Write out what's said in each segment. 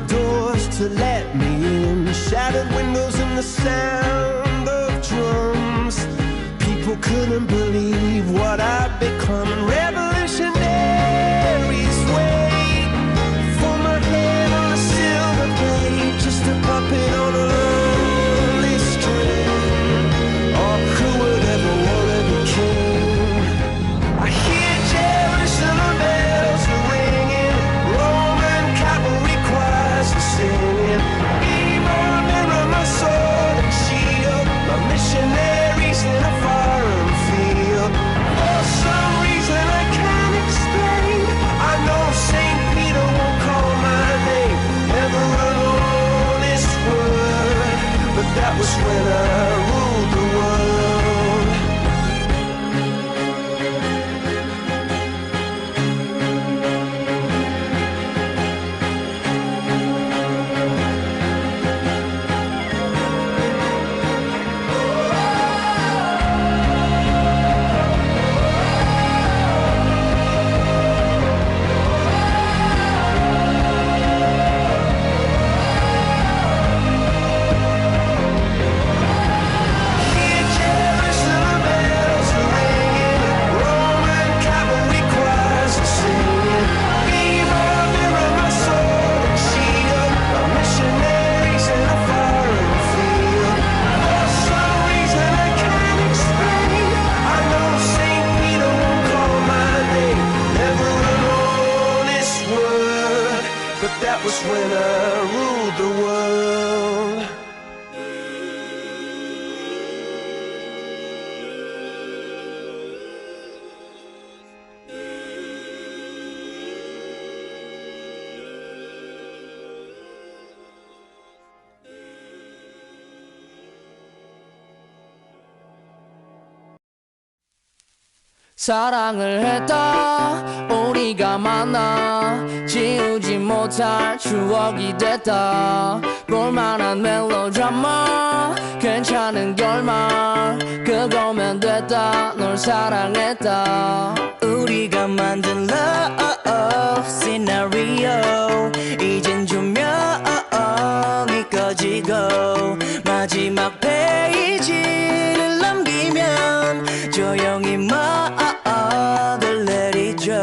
the doors to let me in. Shattered windows and the sound of drums. People couldn't believe what I'd become. Revolutionaries wait for my head on a silver plate, just a puppet on a lonely string. Oh, who would ever want to be king? I hear Jerusalem bells are ringing, Roman cavalry choirs are singing. Be my mirror, my sword and shield, my missionaries in a foreign field. For some reason I can't explain, I know St. Peter won't call my name, never an honest word, but that was when I ruled the world. That was when I ruled the world. 사랑을 했다 우리가 만나 지우지 못할 추억이 됐다 볼만한 멜로드라마 괜찮은 결말 그거면 됐다 널 사랑했다 우리가 만든 love scenario 이젠 조명이 꺼지고 마지막 페이지를 넘기면 조용히 말을 내리죠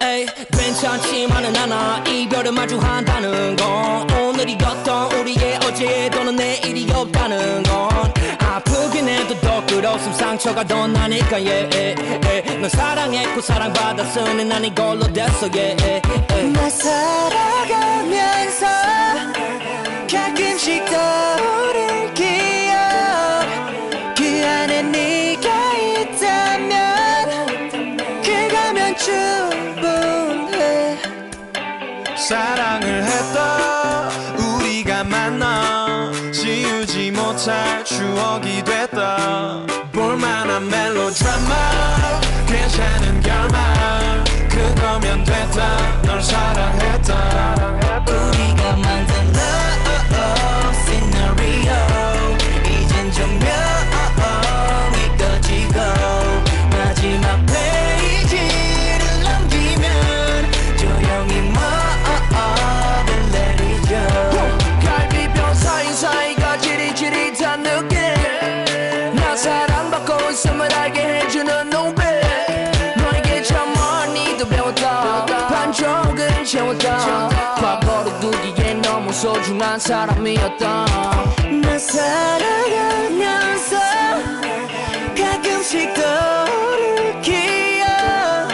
에이 괜찮지만은 않아 이별을 마주한다는 건 오늘이었던 우리의 어제 또는 내일이 없다는 건 아프긴 해도 더 끌었음 상처가 더 나니까 널 사랑했고 사랑받았으니 난 이걸로 됐어 나 살아가면서 가끔씩 떠오를 기억 그 안에 네가 있다면 그거면 충분해 사랑을 했다 우리가 만나 지우지 못할 추억이 됐다 볼만한 멜로드라마 괜찮은 결말 그거면 됐다 널 사랑했다 우리가 만든 love scenario 이젠 조명이 꺼지고 마지막 페이지를 넘기면 조용히 말을 내리죠 갈비뼈 사이사이가 지릿지릿한 느낌 나 사랑받고 있음을 알게 해주는 눈빛 너에게 참 많이도 배웠다 반쪽은 채웠다 과거로 두기에 너무 소중한 사람이었다 나 살아가면서 가끔씩 떠오를 기억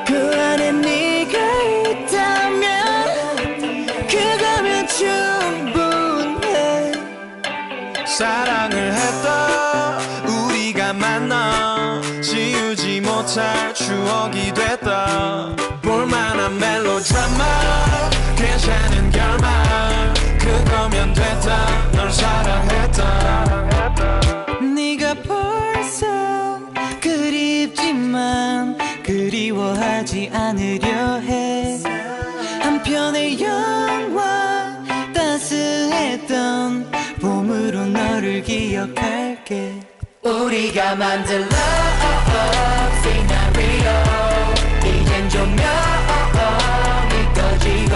그 안에 네가 있다면 그거면 충분해 사랑을 했다 우리가 만나 지우지 못할 추억이 됐다 볼만한 멜로드라마 괜찮은 결말 그거면 됐다 널 사랑했다 네가 벌써 그립지만 그리워하지 않으려 해 한편의 영화 따스했던 봄으로 너를 기억할게 우리가 만든 love scenario 이젠 조명이 꺼지고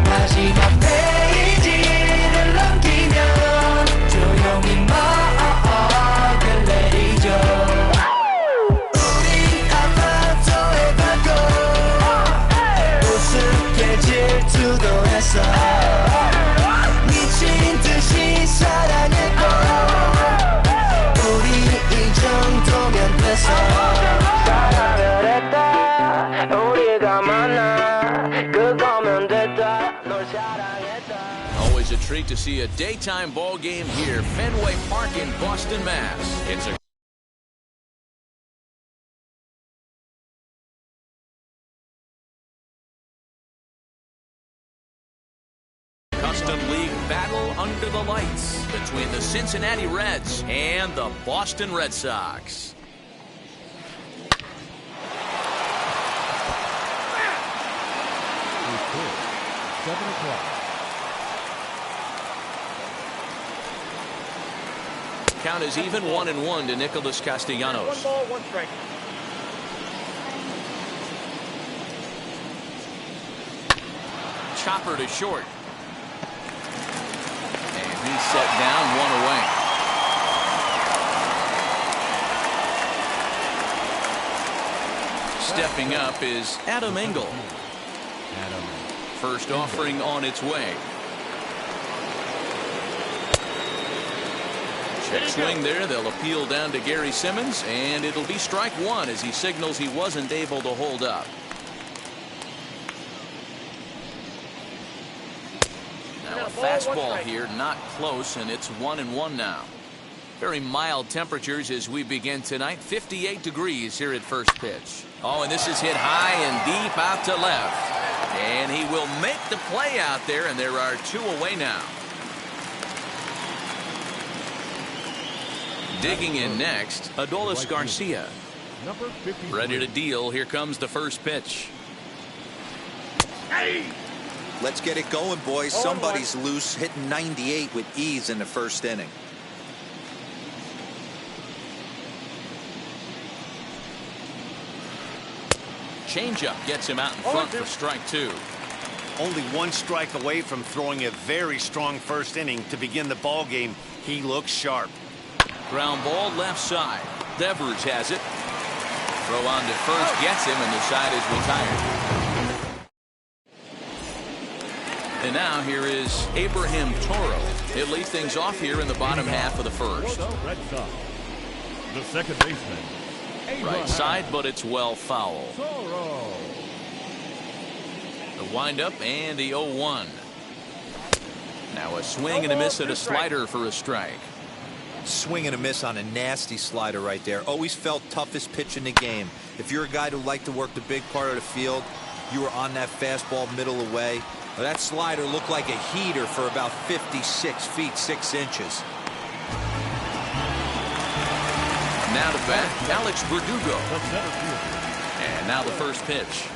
마지막 treat to see a daytime ball game here, Fenway Park in Boston, Mass. It's a Custom League battle under the lights between the Cincinnati Reds and the Boston Red Sox. Count is even 1-1 to Nicholas Castellanos. 1 ball, 1 strike. Chopper to short. And he's set down, 1 away. Stepping up is Adam Engel. First offering on its way. Check swing there. They'll appeal down to Gary Simmons, and it'll be strike 1 as he signals he wasn't able to hold up. Now a fastball here, not close, and it's 1-1 now. Very mild temperatures as we begin tonight. 58 degrees here at first pitch. Oh, and this is hit high and deep out to left. And he will make the play out there, and there are 2 away now. Digging in next, Adolis Garcia. Ready to deal. Here comes the first pitch. Let's get it going, boys. Somebody's loose, hitting 98 with ease in the first inning. Changeup gets him out in front for strike 2. Only 1 strike away from throwing a very strong first inning to begin the ball game. He looks sharp. Ground ball left side. Devers has it. Throw on to first gets him, and the side is retired. And now here is Abraham Toro. He'll lead things off here in the bottom half of the first. The second baseman. Right side, but it's well foul. The windup and the 0-1. Now a swing and a miss at a slider for a strike. Swing and a miss on a nasty slider right there. Always felt toughest pitch in the game. If you're a guy who liked to work the big part of the field, you were on that fastball middle away. Well, that slider looked like a heater for about 56 feet 6 inches. Now to bat, Alex Verdugo. And now the first pitch.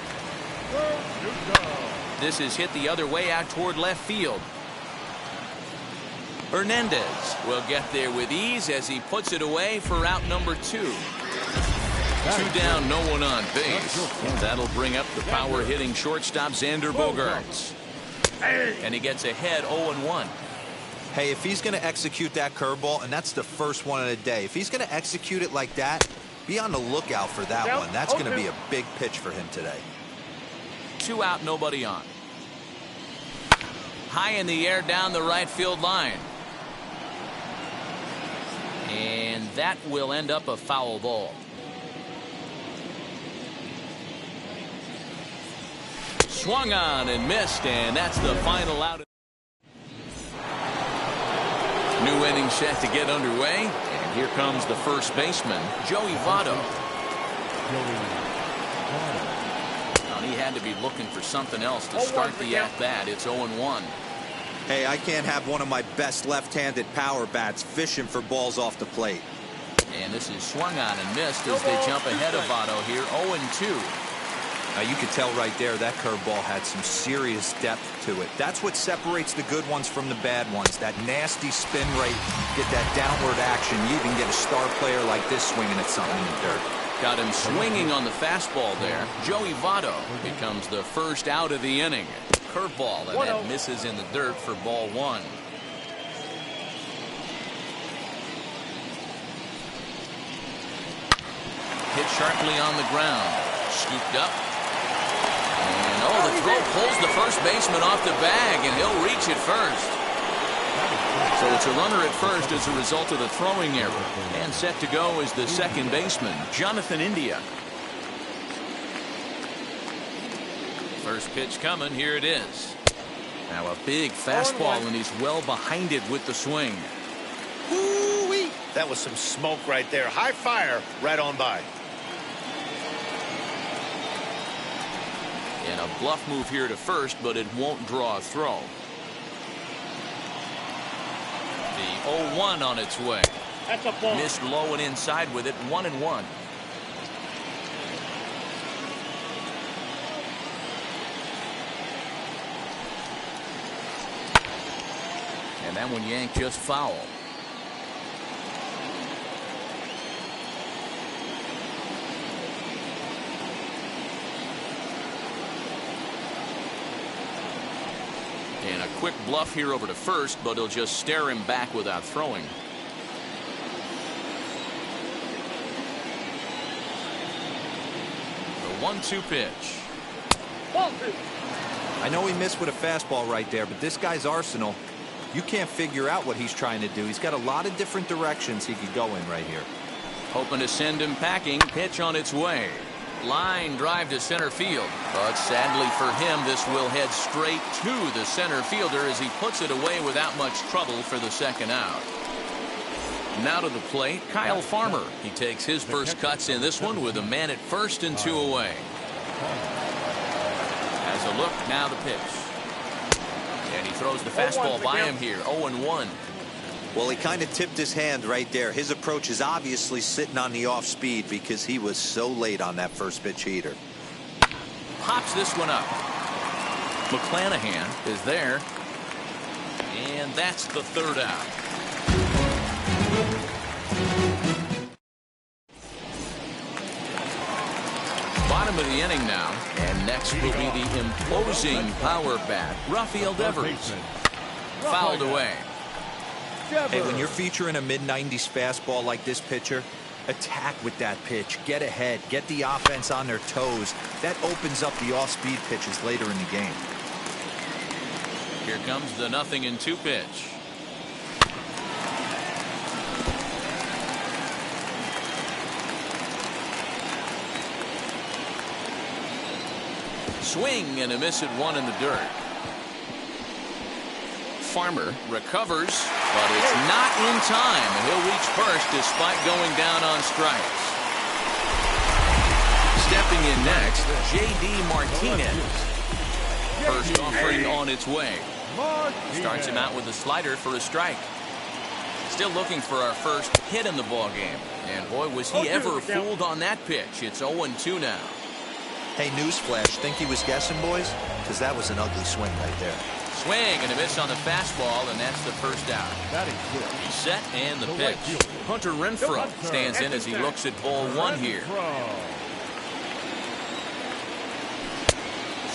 This is hit the other way out toward left field. Hernandez will get there with ease as he puts it away for out number 2. 2 down, no one on base. And that'll bring up the power hitting shortstop Xander Bogaerts. And he gets ahead 0-1. Hey, if he's going to execute that curveball, and that's the first one of the day, if he's going to execute it like that, be on the lookout for that one. That's going to be a big pitch for him today. 2 out, nobody on. High in the air down the right field line. And that will end up a foul ball. Swung on and missed, and that's the final out. New inning set to get underway, and here comes the first baseman, Joey Votto. Well, he had to be looking for something else to start the at-bat. It's 0-1. Hey, I can't have one of my best left-handed power bats fishing for balls off the plate. And this is swung on and missed as they jump ahead of Votto here, 0-2. Now you could tell right there that curveball had some serious depth to it. That's what separates the good ones from the bad ones. That nasty spin rate, get that downward action. You even get a star player like this swinging at something in the dirt. Got him swinging on the fastball there. Joey Votto becomes the first out of the inning. Curveball, and that misses in the dirt for ball 1. Hit sharply on the ground. Scooped up. And oh, the throw pulls the first baseman off the bag, and he'll reach it first. So it's a runner at first as a result of the throwing error. And set to go is the second baseman, Jonathan India. First pitch coming. Here it is. Now a big fastball, and he's well behind it with the swing. Woo-wee. That was some smoke right there. High fire right on by. And a bluff move here to first, but it won't draw a throw. The 0-1 on its way. That's a ball. Missed low and inside with it, 1-1. And that one yanked just foul. And a quick bluff here over to first, but he'll just stare him back without throwing. The 1-2 pitch. I know he missed with a fastball right there, but this guy's arsenal, you can't figure out what he's trying to do. He's got a lot of different directions he could go in right here. Hoping to send him packing. Pitch on its way. Line drive to center field, but sadly for him, this will head straight to the center fielder as he puts it away without much trouble for the second out. Now to the plate, Kyle Farmer. He takes his first cuts in this one with a man at first and 2 away. As a look, now the pitch. And he throws the fastball by him here, 0-1. Well, he kind of tipped his hand right there. His approach is obviously sitting on the off speed because he was so late on that first pitch heater. Pops this one up. McClanahan is there. And that's the third out. Bottom of the inning now. And next will be the imposing power bat, Rafael Devers. Fouled away. Hey, when you're featuring a mid-90s fastball like this pitcher, attack with that pitch. Get ahead. Get the offense on their toes. That opens up the off-speed pitches later in the game. Here comes the 0-2 pitch. Swing and a miss at one in the dirt. Farmer recovers, but it's not in time, and he'll reach first despite going down on strikes. Stepping in next, J.D. Martinez. First offering on its way. Starts him out with a slider for a strike. Still looking for our first hit in the ballgame. And boy, was he ever fooled on that pitch. It's 0-2 now. Hey, newsflash, think he was guessing, boys? Because that was an ugly swing right there. Swing and a miss on the fastball, and that's the first out. He's set and the pitch. Hunter Renfroe stands in as he looks at ball one here.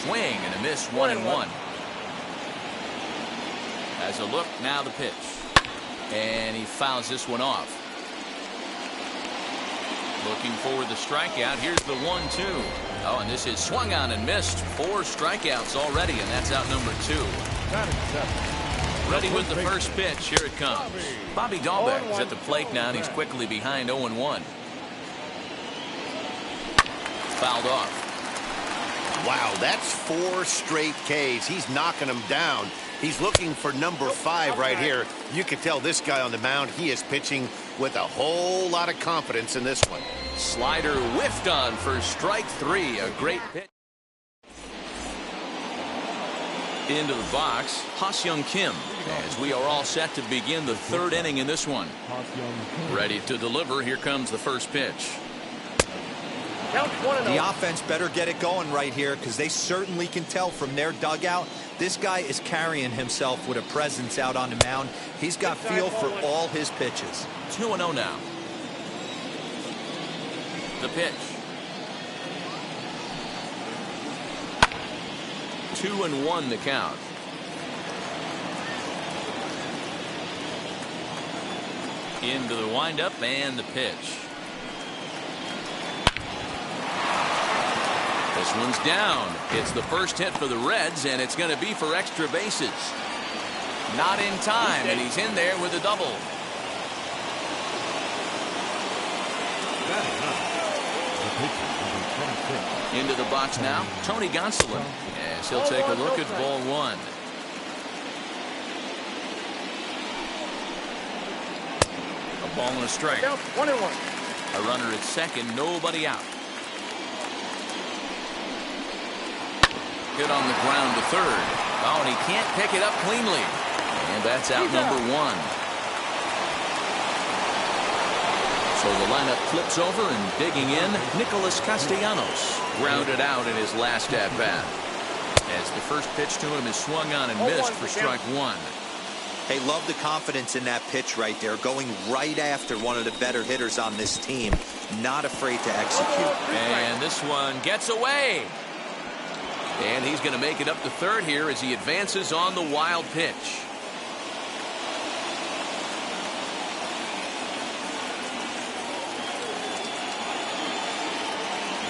Swing and a miss, 1-1. As a look, now the pitch. And he fouls this one off. Looking for the strikeout. Here's the 1-2. Oh, and this is swung on and missed. 4 strikeouts already, and that's out number 2. Ready with the first pitch. Here it comes. Bobby Dahlbeck is at the plate now, and he's quickly behind 0-1. Fouled off. Wow, that's 4 straight Ks. He's knocking them down. He's looking for number 5 right here. You can tell this guy on the mound, he is pitching with a whole lot of confidence in this one. Slider whiffed on for strike 3. A great pitch. Into the box, Ha-Seong Kim, as we are all set to begin the 3rd inning in this one. Ready to deliver. Here comes the first pitch. The offense better get it going right here because they certainly can tell from their dugout this guy is carrying himself with a presence out on the mound. He's got feel for all his pitches. 2-0 now. The pitch. 2-1 the count. Into the windup and the pitch. This one's down. It's the first hit for the Reds, and it's going to be for extra bases. Not in time, and he's in there with a double. Into the box now, Tony Gonsolin, as he'll take a look at ball 1. Ball and a strike. Down 1-1. A runner at second, nobody out. Hit on the ground to third. Oh, and he can't pick it up cleanly. And that's out number one. So the lineup flips over and digging in, Nicholas Castellanos grounded out in his last at-bat. As the first pitch to him is swung on and missed for strike one. Hey, love the confidence in that pitch right there, going right after one of the better hitters on this team, not afraid to execute. And this one gets away. And he's going to make it up to third here as he advances on the wild pitch.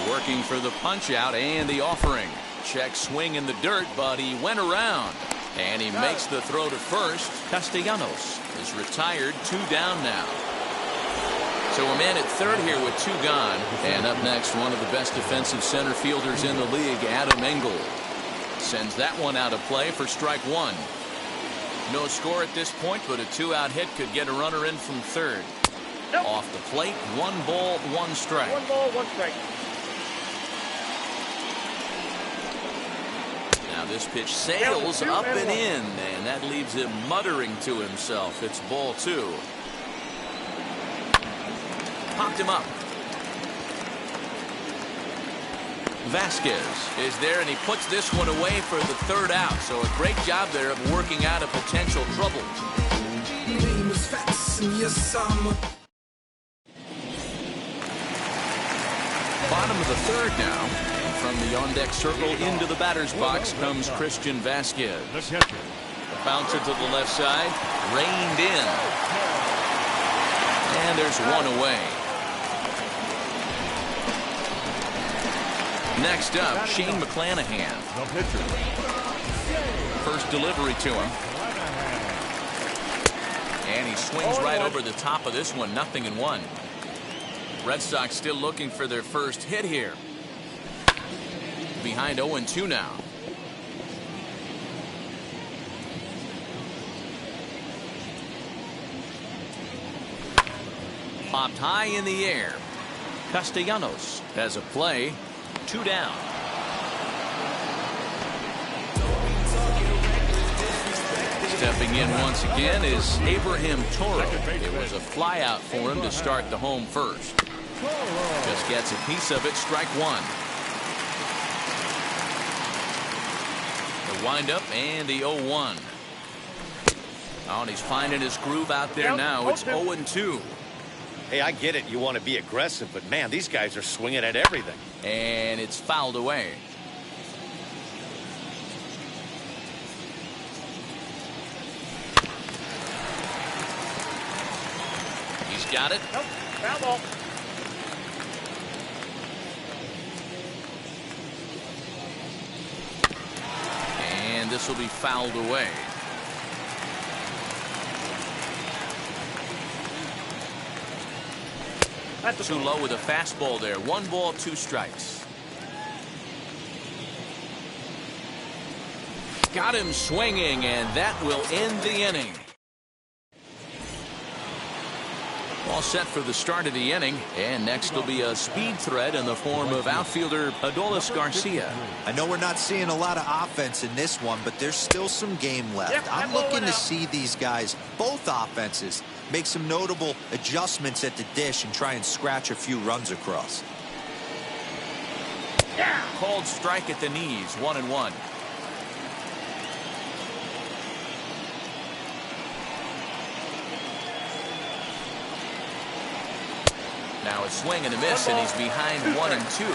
Working for the punch out and the offering. Check swing in the dirt, but he went around. And he makes the throw to first. Castellanos is retired, 2 down now. So a man at third here with 2 gone. And up next, one of the best defensive center fielders in the league, Adam Engel. Sends that one out of play for strike one. No score at this point, but a 2-out hit could get a runner in from third. Off the plate, 1 ball, 1 strike. 1 ball, 1 strike. Now this pitch sails up and in, and that leaves him muttering to himself. It's ball 2. Popped him up. Vasquez is there, and he puts this one away for the 3rd out. So a great job there of working out a potential trouble. Bottom of the 3rd now. From the on-deck circle into the batter's box comes Christian Vasquez. The catcher. A bouncer to the left side, reined in. And there's one away. Next up, Shane McClanahan. The pitcher. First delivery to him. And he swings right over the top of this one, 0-1. Red Sox still looking for their first hit here. Behind 0-2 now. Popped high in the air. Castellanos has a play. 2 down. Stepping in once again is Abraham Toro. It was a fly out for him to start the home first. Just gets a piece of it. Strike one. The windup and the 0-1. Oh, and he's finding his groove out there now. It's 0-2. Hey, I get it. You want to be aggressive, but man, these guys are swinging at everything. And it's fouled away. He's got it. Nope. Foul ball. And this will be fouled away. Too low with a fastball there. 1 ball, 2 strikes. Got him swinging, and that will end the inning. All set for the start of the inning, and next will be a speed threat in the form of outfielder Adolis Garcia. I know we're not seeing a lot of offense in this one, but there's still some game left. I'm looking to see these guys, both offenses, make some notable adjustments at the dish and try and scratch a few runs across. Called strike at the knees, 1-1. Now a swing and a miss, and he's behind 1-2.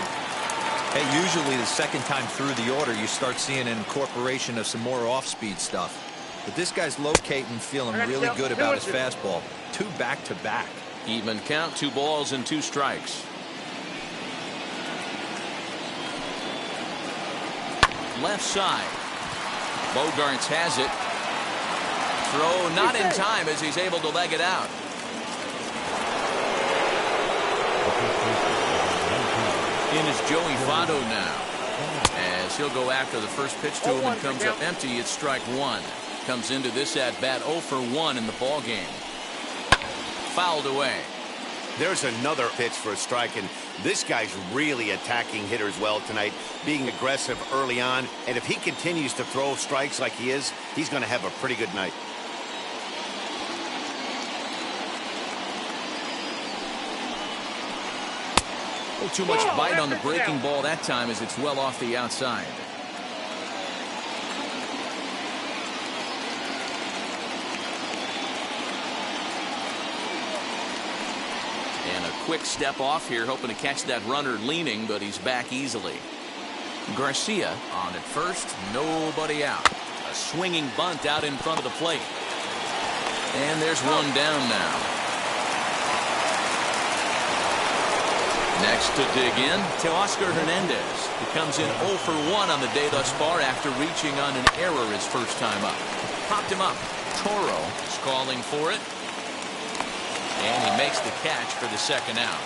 Hey, usually the second time through the order, you start seeing an incorporation of some more off-speed stuff. But this guy's locating, feeling really good about his fastball. 2 back-to-back. Even count, 2 balls and 2 strikes. Left side. Bogarts has it. Throw not in time as he's able to leg it out. In is Joey Votto now. As he'll go after the first pitch to him and comes up empty. It's strike one. Comes into this at bat 0 for 1 in the ball game. fouled away. There's another pitch for a strike, and this guy's really attacking hitters well tonight, being aggressive early on. And if he continues to throw strikes like he is, he's going to have a pretty good night. Oh, too much bite on the breaking ball that time as it's well off the outside. And a quick step off here, hoping to catch that runner leaning, but he's back easily. Garcia on at first, nobody out. A swinging bunt out in front of the plate. And there's one down now. Next to dig in, Teoscar Hernandez. He comes in 0 for 1 on the day thus far after reaching on an error his first time up. Popped him up. Toro is calling for it. And he makes the catch for the second out.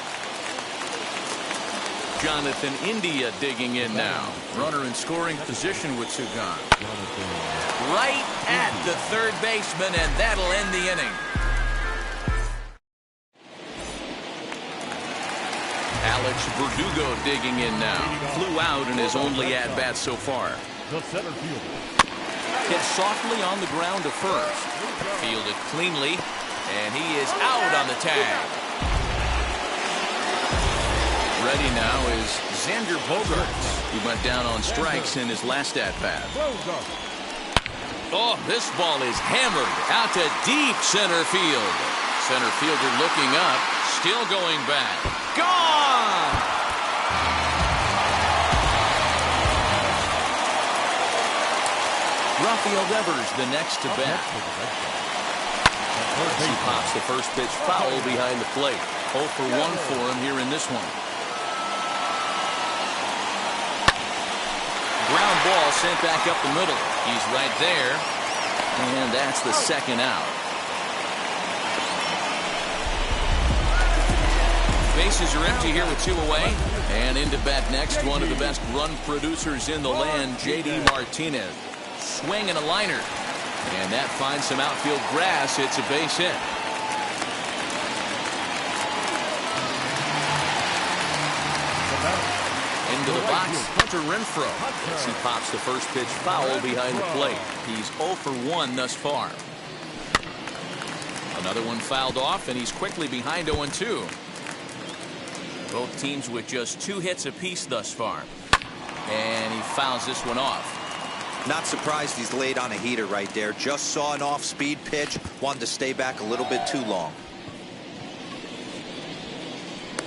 Jonathan India digging in now. Runner in scoring position with Sugan. Right at the third baseman, and that'll end the inning. Alex Verdugo digging in now. Flew out in his only at-bat so far. The center fielder. Hit softly on the ground to first. Fielded cleanly, and he is out on the tag. Ready now is Xander Bogaerts, who went down on strikes in his last at-bat. Oh, this ball is hammered out to deep center field. Center fielder looking up, still going back. Gone! Rafael Devers the next to bat. He pops the first pitch foul behind the plate. 0 for 1 for him here in this one. Ground ball sent back up the middle. He's right there. And that's the second out. Bases are empty here with 2 away. And into bat next, one of the best run producers in the land, J.D. Martinez. Swing and a liner. And that finds some outfield grass. It's a base hit. Into the box, Hunter Renfroe, as he pops the first pitch foul behind the plate. He's 0 for 1 thus far. Another one fouled off, and he's quickly behind 0-2. Both teams with just 2 hits apiece thus far. And he fouls this one off. Not surprised he's laid on a heater right there. Just saw an off-speed pitch. Wanted to stay back a little bit too long.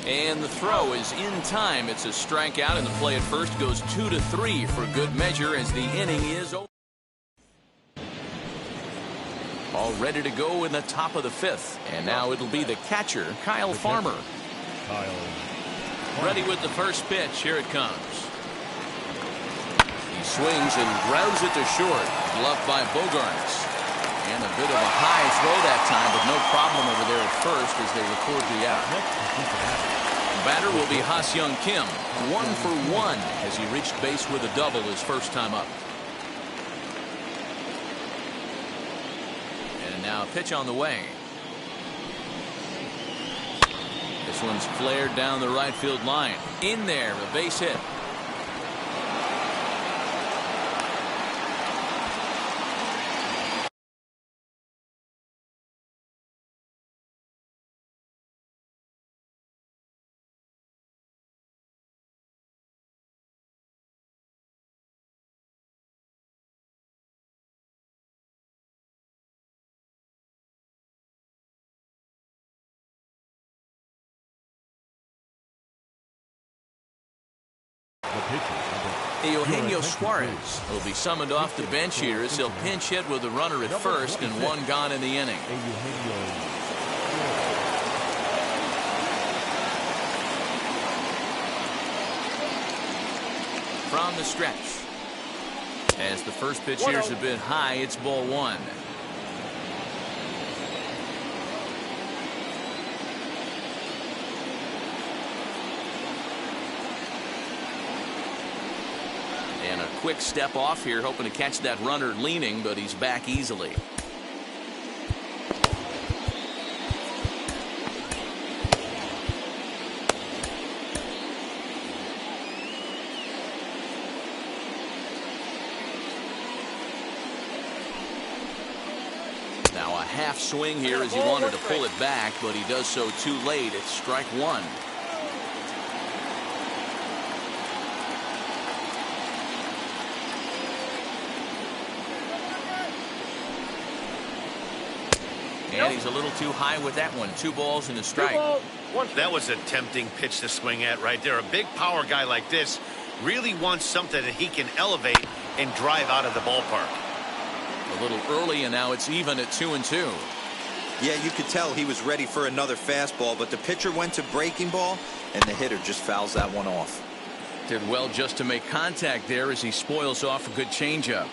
And the throw is in time. It's a strikeout, and the play at first goes 2-3 for good measure as the inning is over. All ready to go in the top of the 5th. And now it'll be the catcher, Kyle Farmer. Ready with the first pitch. Here it comes. He swings and grounds it to short. Gloved by Bogaerts. And a bit of a high throw that time, but no problem over there at first as they record the out. Batter will be Ha-Seong Kim. 1 for 1 as he reached base with a double his first time up. And now a pitch on the way. This one's flared down the right field line. In there, a base hit. Eugenio Suarez will be summoned off the bench here as he'll pinch hit with a runner at first and 1 gone in the inning. From the stretch. As the first pitch here is a bit high, it's ball 1. And a quick step off here, hoping to catch that runner leaning, but he's back easily. half swing here as he wanted to pull it back, but he does so too late. It's strike one. And he's a little too high with that one. 2 balls and a strike. That was a tempting pitch to swing at right there. A big power guy like this really wants something that he can elevate and drive out of the ballpark. A little early, and now it's even at 2-2. Yeah, you could tell he was ready for another fastball, but the pitcher went to breaking ball, and the hitter just fouls that one off. Did well just to make contact there as he spoils off a good changeup.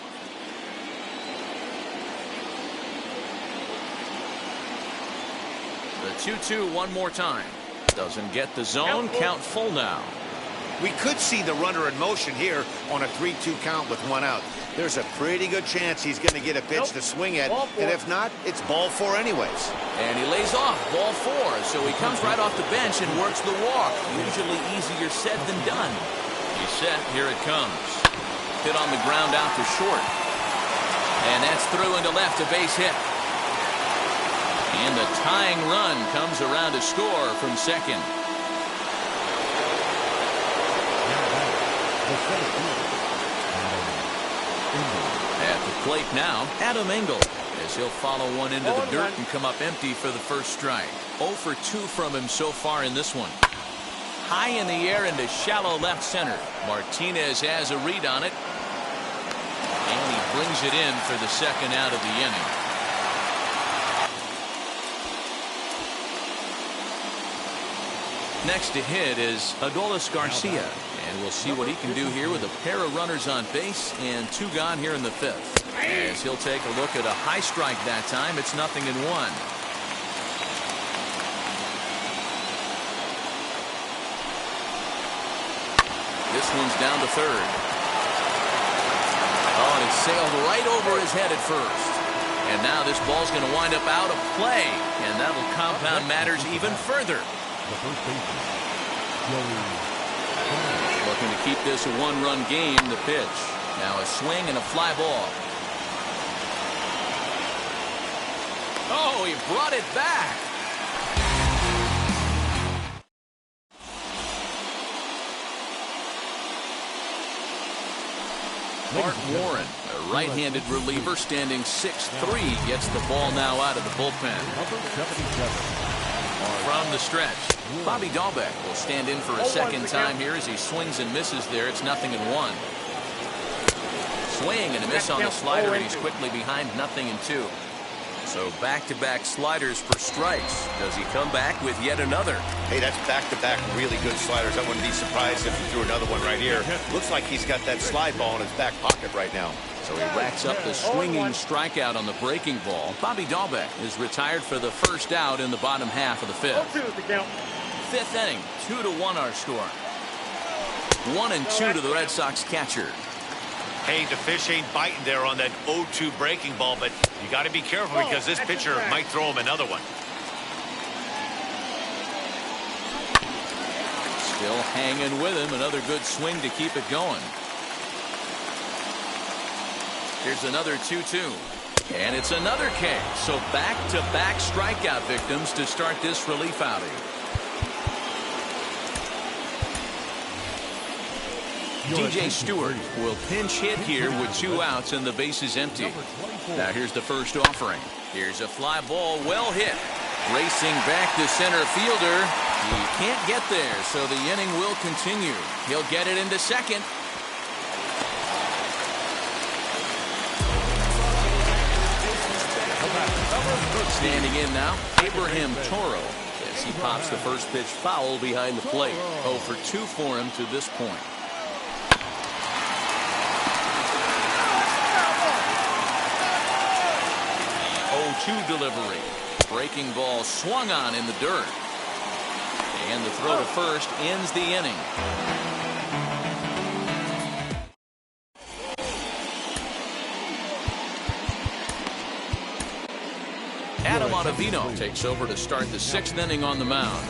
The 2-2 one more time. Doesn't get the zone. Count full now. We could see the runner in motion here on a 3-2 count with 1 out. There's a pretty good chance he's going to get a pitch to swing at, and if not, it's ball 4 anyways. And he lays off ball 4, so he comes right off the bench and works the walk. Usually easier said than done. He's set. Here it comes. Hit on the ground out to short. And that's through into left, a base hit. And the tying run comes around to score from second. At the plate now, Adam Engel, as he'll follow one into the dirt and come up empty for the first strike. 0 for 2 from him so far in this one. High in the air into shallow left center. Martinez has a read on it. And he brings it in for the second out of the inning. Next to hit is Adolis Garcia, and we'll see what he can do here with a pair of runners on base and 2 gone here in the 5th. As he'll take a look at a high strike that time, it's 0-1. This one's down to third. Oh, and it sailed right over his head at first. And now this ball's going to wind up out of play, and that'll compound matters even further. The first baseman, Looking to keep this a 1-run game. The pitch. Now a swing and a fly ball. Oh, he brought it back. Bart Warren, a right-handed reliever standing 6'3", gets the ball now out of the bullpen. number 77. From the stretch, Bobby Dahlbeck will stand in for a second time here as he swings and misses there. It's 0-1. Swing and a miss on the slider, and he's quickly behind 0-2. So back-to-back sliders for strikes. Does he come back with yet another? Hey, that's back-to-back really good sliders. I wouldn't be surprised if he threw another one right here. Looks like he's got that slide ball in his back pocket right now. So he racks up the swinging strikeout on the breaking ball. Bobby Dahlbeck is retired for the first out in the bottom half of the 5th. 5th inning, 2-1 our score. 1-2 to the Red Sox catcher. Hey, the fish ain't biting there on that 0-2 breaking ball, but you got to be careful because this pitcher might throw him another one. Still hanging with him. Another good swing to keep it going. Here's another 2-2. And it's another K. So back-to-back strikeout victims to start this relief outing. DJ Stewart will pinch hit here with 2 outs and the base is empty. Now here's the first offering. Here's a fly ball, well hit. Racing back to center fielder. He can't get there, so the inning will continue. He'll get it into second. Standing in now, Abraham Toro, as he pops the first pitch foul behind the plate. 0 for 2 for him to this point. 0-2 delivery. Breaking ball swung on in the dirt. And the throw to first ends the inning. Adam Ottavino takes over to start the 6th inning on the mound.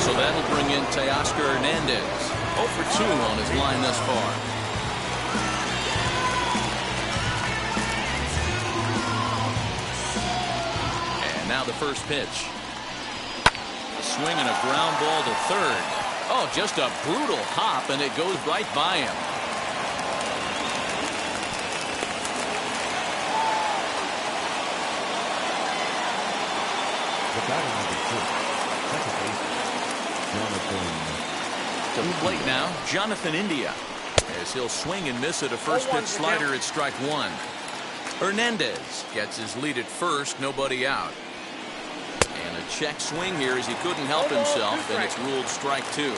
So that'll bring in Teoscar Hernandez. 0 for 2 on his line thus far. Now the first pitch. A swing and a ground ball to third. Oh, just a brutal hop, and it goes right by him. The batter number 2, second baseman, Jonathan. To the plate now, Jonathan India, as he'll swing and miss at a first pitch slider at strike one. Hernandez gets his lead at first, nobody out. And a check swing here as he couldn't help himself, and it's ruled strike two.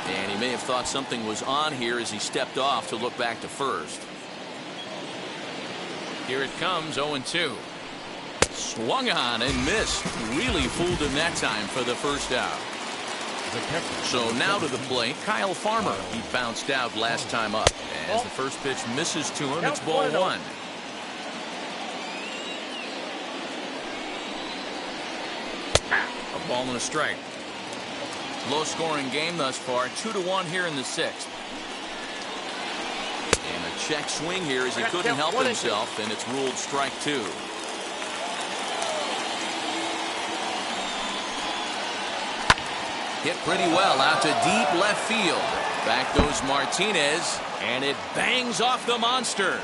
And he may have thought something was on here as he stepped off to look back to first. Here it comes, 0-2. Swung on and missed. Really fooled him that time for the first out. So now to the plate, Kyle Farmer. He bounced out last time up. As the first pitch misses to him, it's ball one. A ball and a strike. Low scoring game thus far, 2-1 here in the sixth. And a check swing here as he couldn't help himself, and it's ruled strike two. Hit pretty well out to deep left field. Back goes Martinez, and it bangs off the monster.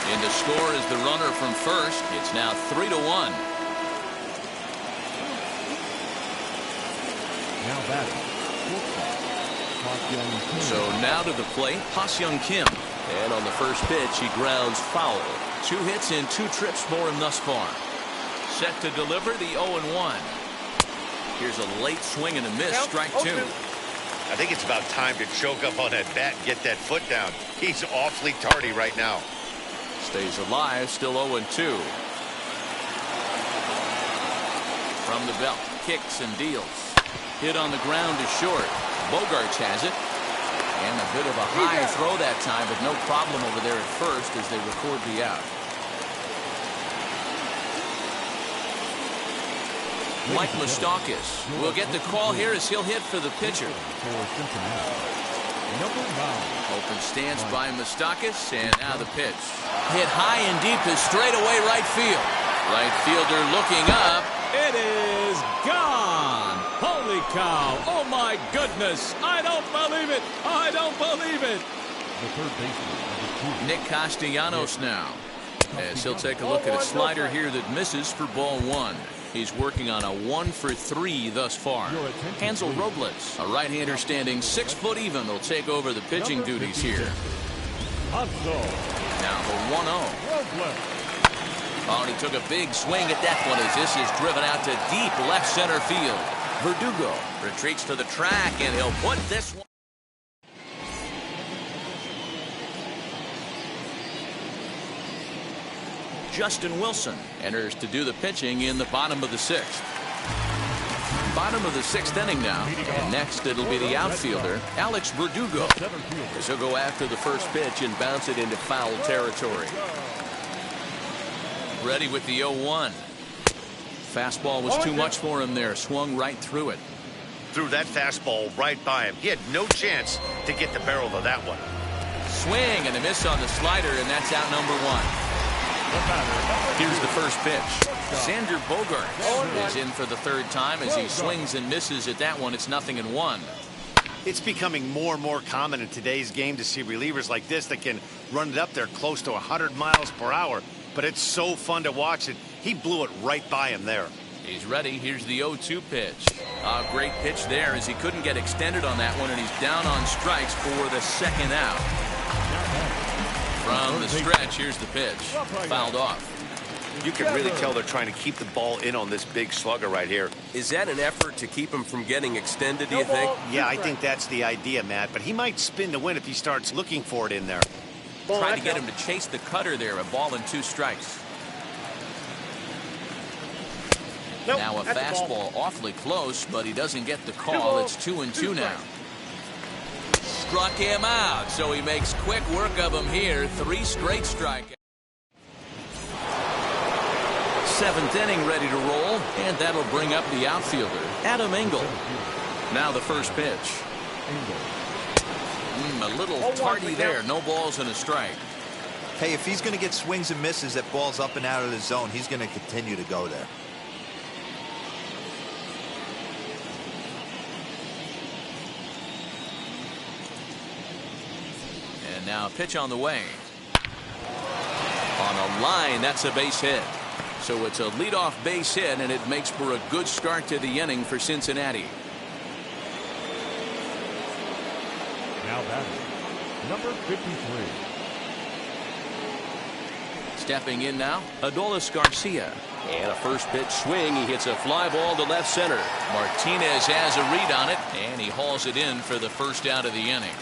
In to score is the runner from first. It's now 3-1. Now batting. So now to the plate, Ha-Seong Kim. And on the first pitch, he grounds foul. 2 hits and 2 trips for him thus far. Set to deliver the 0-1. Here's a late swing and a miss, strike two. I think it's about time to choke up on that bat and get that foot down. He's awfully tardy right now. Stays alive, still 0-2. From the belt, kicks and deals. Hit on the ground to short. Bogarts has it. And a bit of a high throw that time, but no problem over there at first as they record the out. Mike Moustakas will get the call here as he'll hit for the pitcher. Open stance by Moustakas, and now the pitch. Hit high and deep to straightaway right field. Right fielder looking up. It is gone. Holy cow. Oh, my goodness. I don't believe it. I don't believe it. The third baseman, Nick Castellanos now, as he'll take a look at a slider here that misses for ball one. He's working on a 1-for-3 thus far. Hansel Robles, a right-hander standing 6 foot even, will take over the pitching duties here. Now the 1-0. Oh, and he took a big swing at that one as this is driven out to deep left center field. Verdugo retreats to the track, and he'll put this one. Justin Wilson enters to do the pitching in the bottom of the sixth. Bottom of the sixth inning now. And next it'll be the outfielder, Alex Verdugo, as he'll go after the first pitch and bounce it into foul territory. Ready with the 0-1. Fastball was too much for him there. Swung right through it. Threw that fastball right by him. He had no chance to get the barrel of that one. Swing and a miss on the slider, and that's out number one. Here's the first pitch. Xander Bogaerts is in for the third time as he swings and misses at that one. It's 0-1. It's becoming more and more common in today's game to see relievers like this that can run it up there close to 100 miles per hour. But it's so fun to watch it. He blew it right by him there. He's ready. Here's the 0-2 pitch. A great pitch there as he couldn't get extended on that one, and he's down on strikes for the second out. From the stretch, here's the pitch. Fouled off. You can really tell they're trying to keep the ball in on this big slugger right here. Is that an effort to keep him from getting extended, do you think? Yeah, I think that's the idea, Matt. But he might spin to win if he starts looking for it in there. Tried to get him to chase the cutter there. A ball and 2 strikes. Now a fastball awfully close, but he doesn't get the call. It's 2-2 now. Struck him out, so he makes quick work of him here. 3 straight strikeouts. 7th inning ready to roll, and that'll bring up the outfielder, Adam Engel. Now the first pitch. A little tardy there. No balls and a strike. Hey, if he's going to get swings and misses at balls up and out of the zone, he's going to continue to go there. And now a pitch on the way. On a line, that's a base hit. So it's a leadoff base hit, and it makes for a good start to the inning for Cincinnati. Now batting, number 53. Stepping in now, Adolis Garcia. And a first pitch swing. He hits a fly ball to left center. Martinez has a read on it, and he hauls it in for the first out of the inning.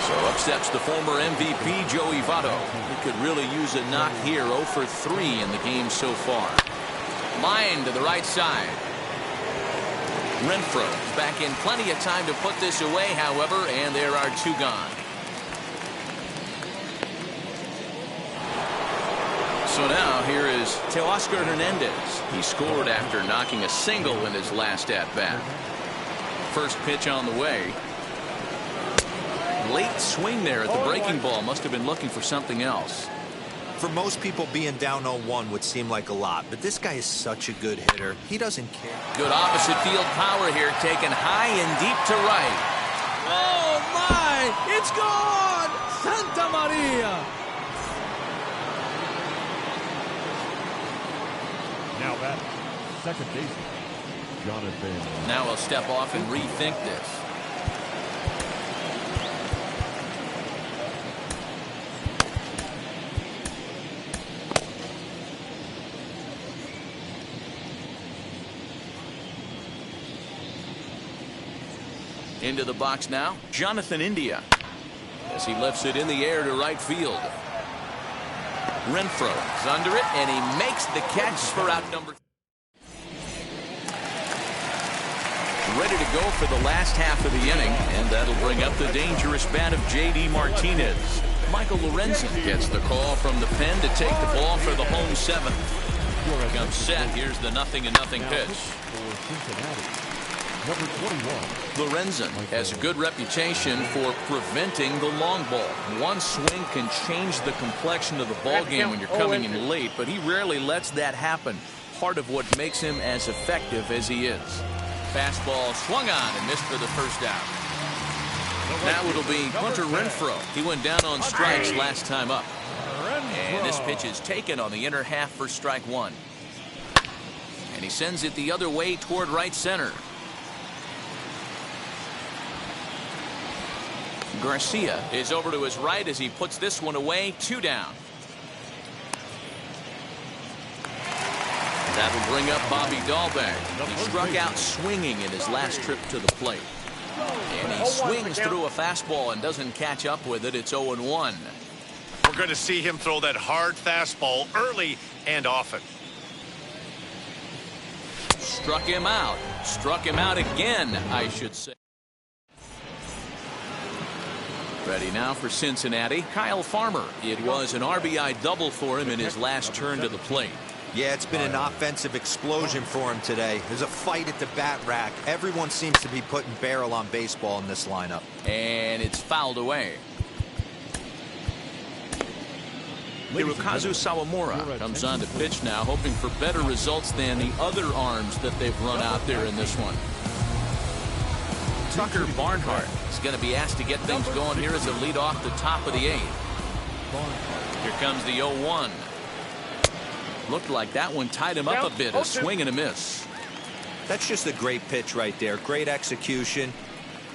So up steps the former MVP, Joey Votto. He could really use a knock here. 0 for 3 in the game so far. Line to the right side. Renfroe back in plenty of time to put this away, however, and there are 2 gone. So now here is Teoscar Hernandez. He scored after knocking a single in his last at-bat. First pitch on the way. Late swing there at the breaking ball. Must have been looking for something else. For most people, being down 0-1 would seem like a lot, but this guy is such a good hitter. He doesn't care. Good opposite field power here, taken high and deep to right. Oh, my! It's gone! Santa Maria! Now batting, second baseman, Jonathan. Now he'll step off and rethink this. Into the box now, Jonathan India, as he lifts it in the air to right field. Renfroe is under it, and he makes the catch for out number. Ready to go for the last half of the inning, and that'll bring up the dangerous bat of J.D. Martinez. Michael Lorenzen gets the call from the pen to take the ball for the home 7th. Comes set. Here's the 0-0 pitch. For Cincinnati, number 21. Lorenzen has a good reputation for preventing the long ball. One swing can change the complexion of the ball game when you're coming in late, but he rarely lets that happen. Part of what makes him as effective as he is. Fastball swung on and missed for the first out. Now it'll be Hunter Renfroe. He went down on strikes last time up. And this pitch is taken on the inner half for strike 1. And he sends it the other way toward right center. Garcia is over to his right as he puts this one away. 2 down. That'll bring up Bobby Dahlbeck. He struck out swinging in his last trip to the plate. And he swings through a fastball and doesn't catch up with it. It's 0-1. We're going to see him throw that hard fastball early and often. Struck him out. Struck him out again, I should say. Ready now for Cincinnati, Kyle Farmer. It was an RBI double for him in his last turn to the plate. Yeah, it's been an offensive explosion for him today. There's a fight at the bat rack. Everyone seems to be putting barrel on baseball in this lineup. And it's fouled away. Hirokazu Sawamura comes on to pitch now, hoping for better results than the other arms that they've run out there in this one. Tucker Barnhart is going to be asked to get things going here as a lead off the top of the 8th. Here comes the 0-1. Looked like that one tied him up a bit. A swing and a miss. That's just a great pitch right there. Great execution.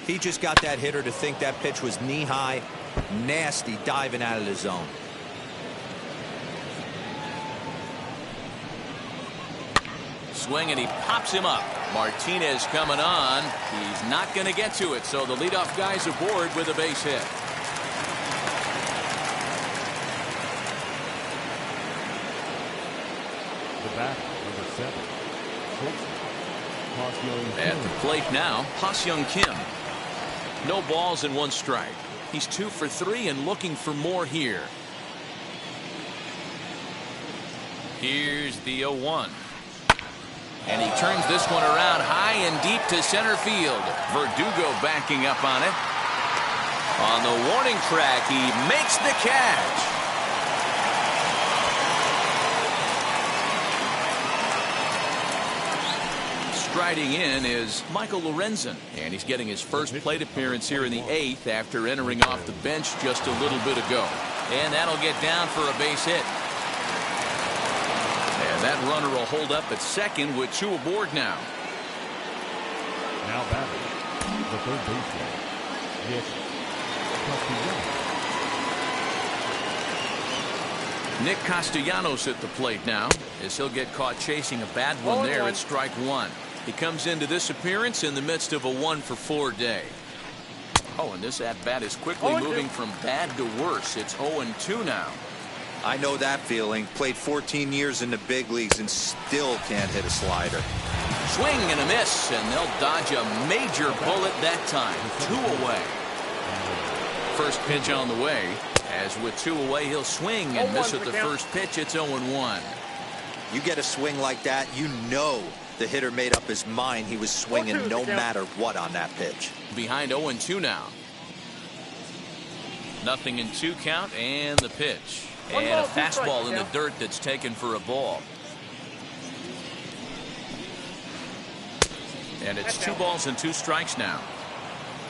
He just got that hitter to think that pitch was knee-high. Nasty diving out of the zone. Swing, and he pops him up. Martinez coming on. He's not going to get to it, so the leadoff guy's aboard with a base hit. The bat, number 7. At the plate now, Ha-Seong Kim. No balls and 1 strike. He's 2 for 3 and looking for more here. Here's the 0-1. And he turns this one around high and deep to center field. Verdugo backing up on it. On the warning track, he makes the catch. Striding in is Michael Lorenzen, and he's getting his first plate appearance here in the 8th after entering off the bench just a little bit ago. And that'll get down for a base hit. And that runner will hold up at second with 2 aboard now. Now batting, the third baseman, Nick Castellanos at the plate now, as he'll get caught chasing a bad one there at strike 1. He comes into this appearance in the midst of a 1-for-4 day. Oh, and this at-bat is quickly moving from bad to worse. It's 0-2 now. I know that feeling. Played 14 years in the big leagues and still can't hit a slider. Swing and a miss, and they'll dodge a major bullet that time. 2 away. First pitch on the way. As with 2 away, he'll swing and miss at the first pitch. It's 0-1. You get a swing like that, you know the hitter made up his mind he was swinging no matter what on that pitch. Behind 0-2 now. 0-2 count and the pitch. And a fastball in the dirt that's taken for a ball. And it's 2 balls and 2 strikes now.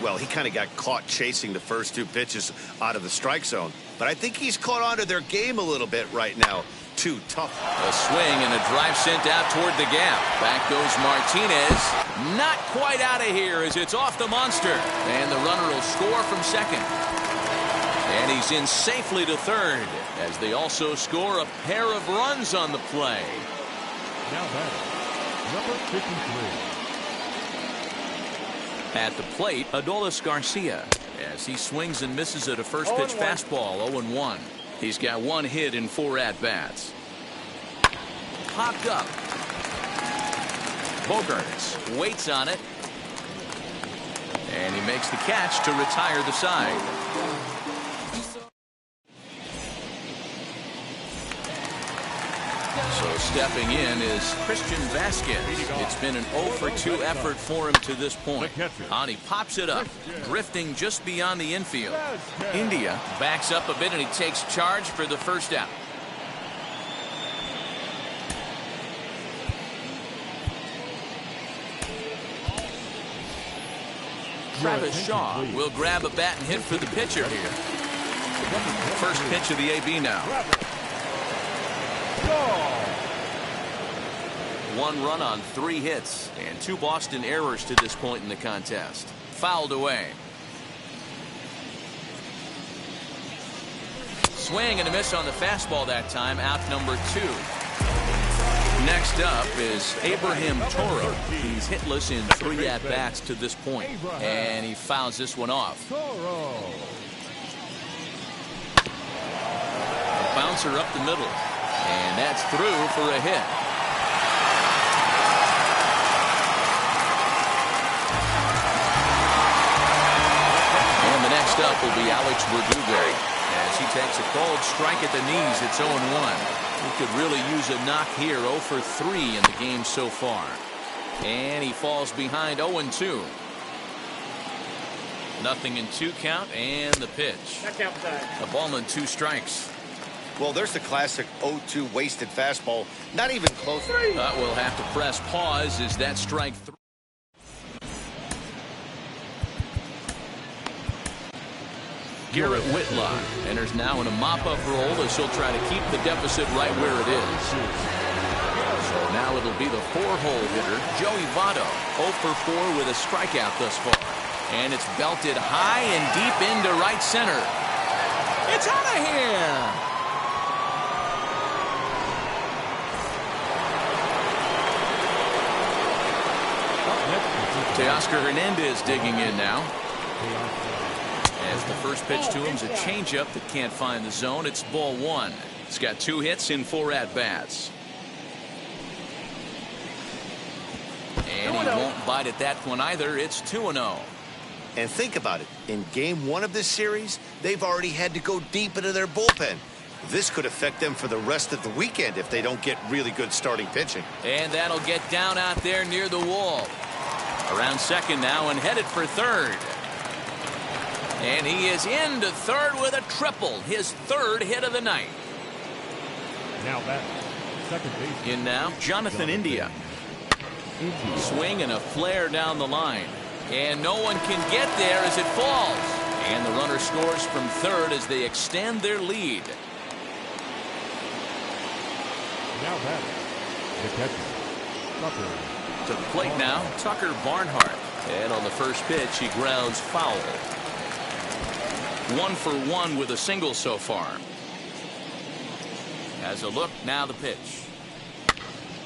Well, he kind of got caught chasing the first 2 pitches out of the strike zone. But I think he's caught on to their game a little bit right now. Too tough. A swing and a drive sent out toward the gap. Back goes Martinez. Not quite out of here as it's off the monster. And the runner will score from second. And he's in safely to third as they also score a pair of runs on the play. Now batting, number 53. At the plate, Adolis Garcia, as he swings and misses at a first pitch fastball. 0-1. He's got 1 hit in 4 at-bats. Popped up. Bogaerts waits on it. And he makes the catch to retire the side. So stepping in is Christian Vasquez. It's been an 0-for-2 effort for him to this point. And he pops it up, drifting just beyond the infield. India backs up a bit and he takes charge for the first out. Travis Shaw will grab a bat and hit for the pitcher here. First pitch of the AB now. 1 run on 3 hits and 2 Boston errors to this point in the contest. Fouled away. Swing and a miss on the fastball that time. Out number 2. Next up is Abraham Toro. He's hitless in 3 at-bats to this point. And he fouls this one off. A bouncer up the middle. And that's through for a hit. And the next up will be Alex Verdugo. As he takes a cold strike at the knees, it's 0-1. He could really use a knock here. 0-for-3 in the game so far. And he falls behind 0-2. 0-2 count and the pitch. A ball and 2 strikes. Well, there's the classic 0-2 wasted fastball. Not even close. We'll have to press pause as that strike 3. Garrett Whitlock enters now in a mop-up role as he'll try to keep the deficit right where it is. So now it'll be the 4-hole hitter, Joey Votto, 0-for-4 with a strikeout thus far. And it's belted high and deep into right center. It's out of here! Teoscar Hernandez digging in now. As the first pitch to him is a changeup that can't find the zone. It's ball 1. It's got 2 hits in 4 at-bats. And he won't bite at that one either. It's 2-0. And think about it. In game 1 of this series, they've already had to go deep into their bullpen. This could affect them for the rest of the weekend if they don't get really good starting pitching. And that'll get down out there near the wall. Around second now and headed for third. And he is into third with a triple, his third hit of the night. Now back, second base. In now, Jonathan India. Swing and a flare down the line. And no one can get there as it falls. And the runner scores from third as they extend their lead. Now back, the catcher, Tucker. To the plate now, Tucker Barnhart. And on the first pitch, he grounds foul. 1 for 1 with a single so far. As a look, now the pitch.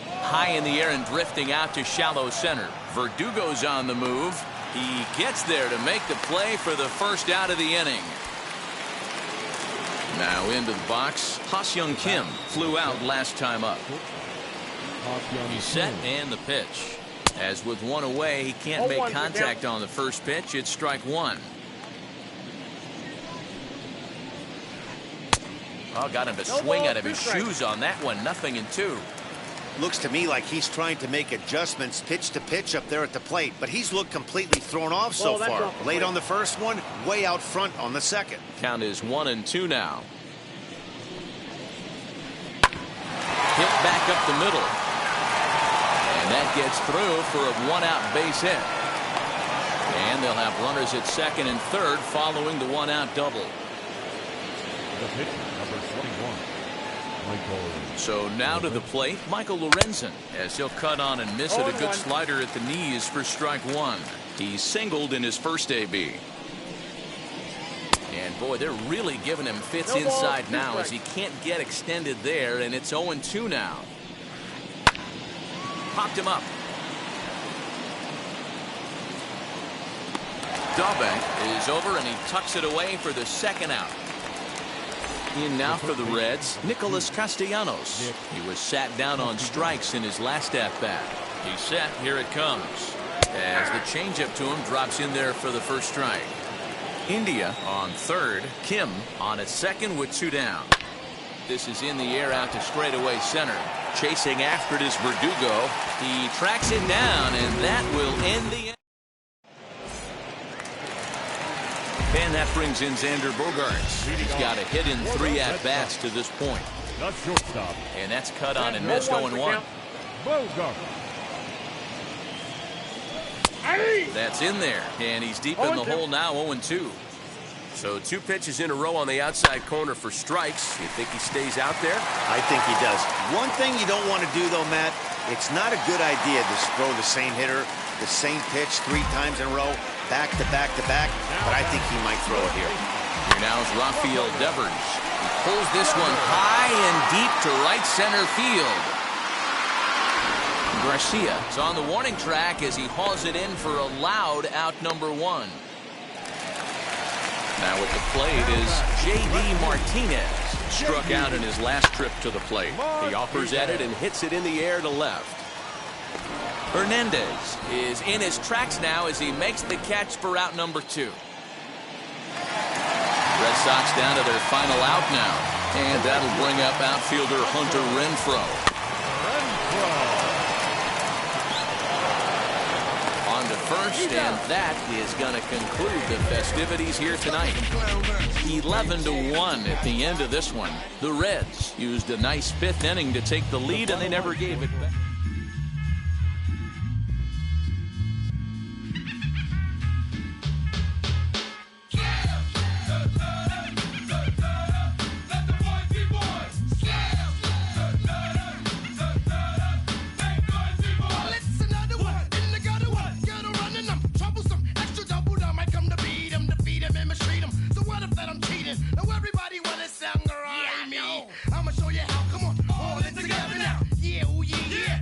High in the air and drifting out to shallow center. Verdugo's on the move. He gets there to make the play for the first out of the inning. Now into the box, Ha-Seong Kim flew out last time up. He's set and the pitch. As with one away, he can't make contact on the first pitch. It's strike one. Oh, got him to swing out of his shoes on that one. 0-2. Looks to me like he's trying to make adjustments pitch to pitch up there at the plate, but he's looked completely thrown off so far. Late on the first one, way out front on the second. Count is 1-2 now. Hit back up the middle. And that gets through for a one-out base hit. And they'll have runners at second and third following the one-out double. The pitcher, number 21, Michael. So now to the plate, Michael Lorenzen, as he'll cut on and miss at a good slider at the knees for strike one. He singled in his first AB. And boy, they're really giving him fits inside now as he can't get extended there, and it's 0-2 now. Popped him up. Dahlbeck is over and he tucks it away for the second out. In now for the Reds, Nicholas Castellanos. He was sat down on strikes in his last at-bat. He's set. Here it comes. As the changeup to him drops in there for the first strike. India on third. Kim on at second with 2 down. This is in the air out to straightaway center. Chasing after it is Verdugo. He tracks it down, and that will end the inning. And that brings in Xander Bogaerts. He's got a hit in 3 at-bats to this point. The shortstop. And that's cut on and missed 0-1. That's in there. And he's deep in the hole now, 0-2. So 2 pitches in a row on the outside corner for strikes. You think he stays out there? I think he does. One thing you don't want to do, though, Matt, it's not a good idea to throw the same hitter, the same pitch 3 times in a row, back to back to back, but I think he might throw it here. Here now is Rafael Devers. He pulls this one high and deep to right center field. Garcia is on the warning track as he hauls it in for a loud out number 1. Now at the plate is J.D. Martinez. Struck out in his last trip to the plate. He offers at it and hits it in the air to left. Hernandez is in his tracks now as he makes the catch for out number 2. Red Sox down to their final out now. And that'll bring up outfielder Hunter Renfroe. On to first, and that is going to conclude the festivities here tonight. 11-1 at the end of this one. The Reds used a nice 5th inning to take the lead, and they never gave it back. I'ma show you how. Come on, all in together now. Yeah, oh yeah, yeah.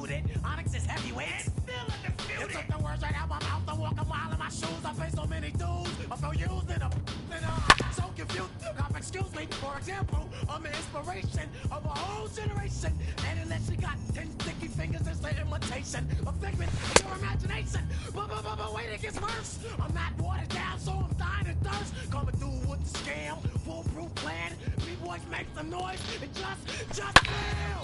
suited. Onyx is heavyweight. And still undisputed. You took the words right out my mouth. I walk a mile in my shoes. I face so many dudes. I feel used and I'm so confused. Excuse me, for example, I'm an inspiration of a whole generation. And unless you got 10 sticky fingers, it's the imitation. A figment of your imagination. But wait, it gets worse. I'm not watered down, so I'm dying of thirst. Coming through with the scam, foolproof plan. B-boys make some noise and just fail.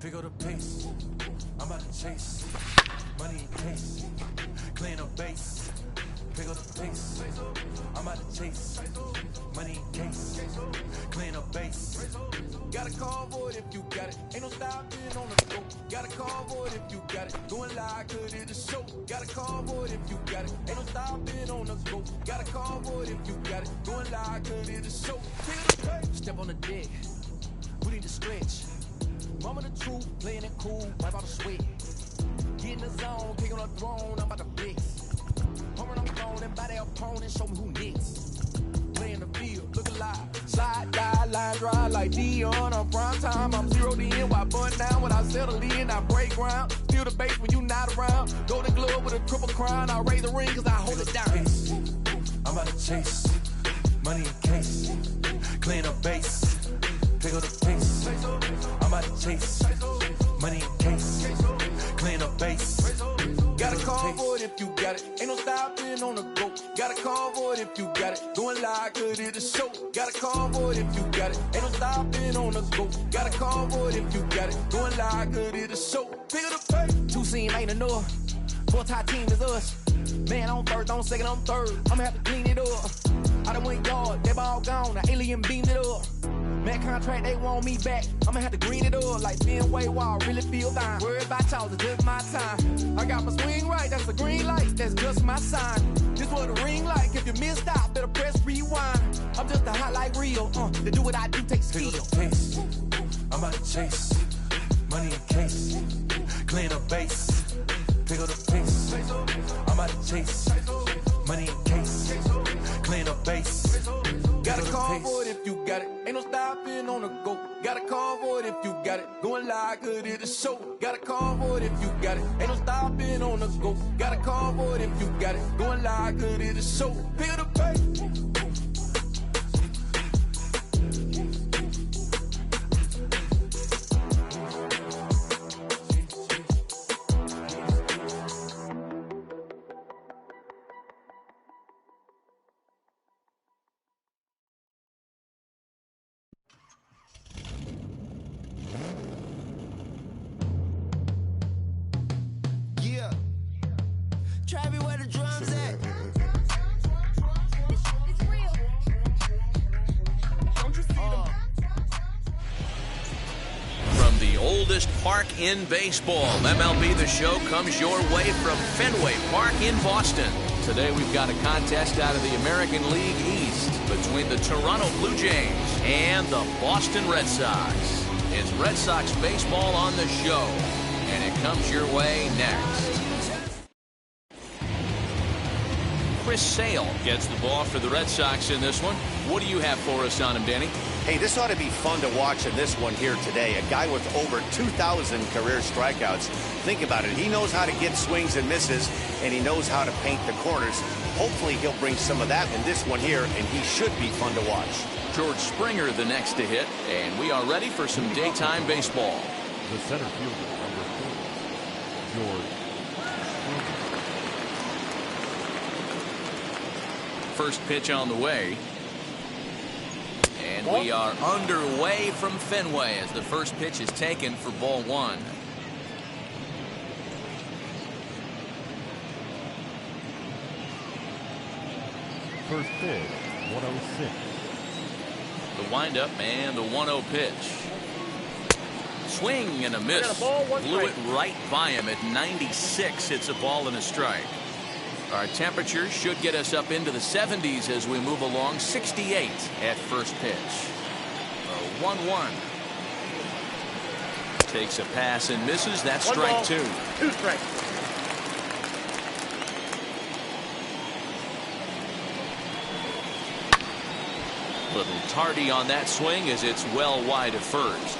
Pick up the pace, I'm about to chase. Money and taste, clean up base. Pick up the pace, I'm about to chase. Money and case, clean up base. Got a call for it if you got it. Ain't no stopping on the go. Got a call for it if you got it. Going live, could it a show? Got a call for it if you got it. Ain't no stopping on the go. Got a call for it if you got it. Going live, could it a show? Step on the deck, we need to stretch. Mama the truth, playing it cool, wipe out the sweat. Get in the zone, kick on the throne, I'm about to fix. Home run, I'm thrown by their opponent, show me who next. Play in the field, look alive. Slide, die, line drive like Dion on prime time. I'm 0 to end while bun down. When I settle in, I break ground. Steal the base when you not around. Golden glove with a triple crown. I raise the ring cause I hold it down. I'm about to chase money in case. Clean up base. Pick up the pace. I'm about to chase money in case. Clean up base. Got a call for it if you got it. Ain't no stopping on the go. Got a call for it if you got it. Going live, good it is show. Got a call for it if you got it. Ain't no stopping on the go. Got a call for it if you got it. Going live, good it is show. Pick it up, hey. Two scene ain't enough. Four tie team is us. Man on first, on second, on third. I'ma have to clean it up. I done went yard, they ball gone. The alien beamed it up. Man contract, they want me back. I'ma have to green it up like Fenway Wall. Really feel fine. Worried about y'all, it's just my time. I got my swing right, that's a green light. That's just my sign. This what the ring like. If you missed out, better press rewind. I'm just a highlight reel. To do what I do takes skill. Pick up the pace. I'm about to chase money in case. Clean up base. Pick up the pace. I'm about to chase money in case. Clean up base. Got a call for it if you got it. Ain't no stopping on the go. Got a call for it if you got it. Going live, good it is show. Got a call for it if you got it. Ain't no stopping on the go. Got a call for it if you got it. Going live, good it is show. Pick it up, hey. Travis, where the drums at? From the oldest park in baseball, MLB The Show comes your way from Fenway Park in Boston. Today we've got a contest out of the American League East between the Toronto Blue Jays and the Boston Red Sox. It's Red Sox baseball on the show, and it comes your way next. Chris Sale gets the ball for the Red Sox in this one. What do you have for us on him, Danny? Hey, this ought to be fun to watch in this one here today. A guy with over 2,000 career strikeouts. Think about it. He knows how to get swings and misses, and he knows how to paint the corners. Hopefully, he'll bring some of that in this one here, and he should be fun to watch. George Springer the next to hit, and we are ready for some daytime baseball. The center fielder, number 4, George Springer. First pitch on the way. And we are underway from Fenway as the first pitch is taken for ball one. First pitch, 106. The windup and the 1-0 pitch. Swing and a miss. Blew it right by him at 96. It's a ball and a strike. Our temperature should get us up into the 70s as we move along. 68 at first pitch. 1-1. Takes a pass and misses. That's strike two. 2 strikes. Little tardy on that swing as it's well wide of first.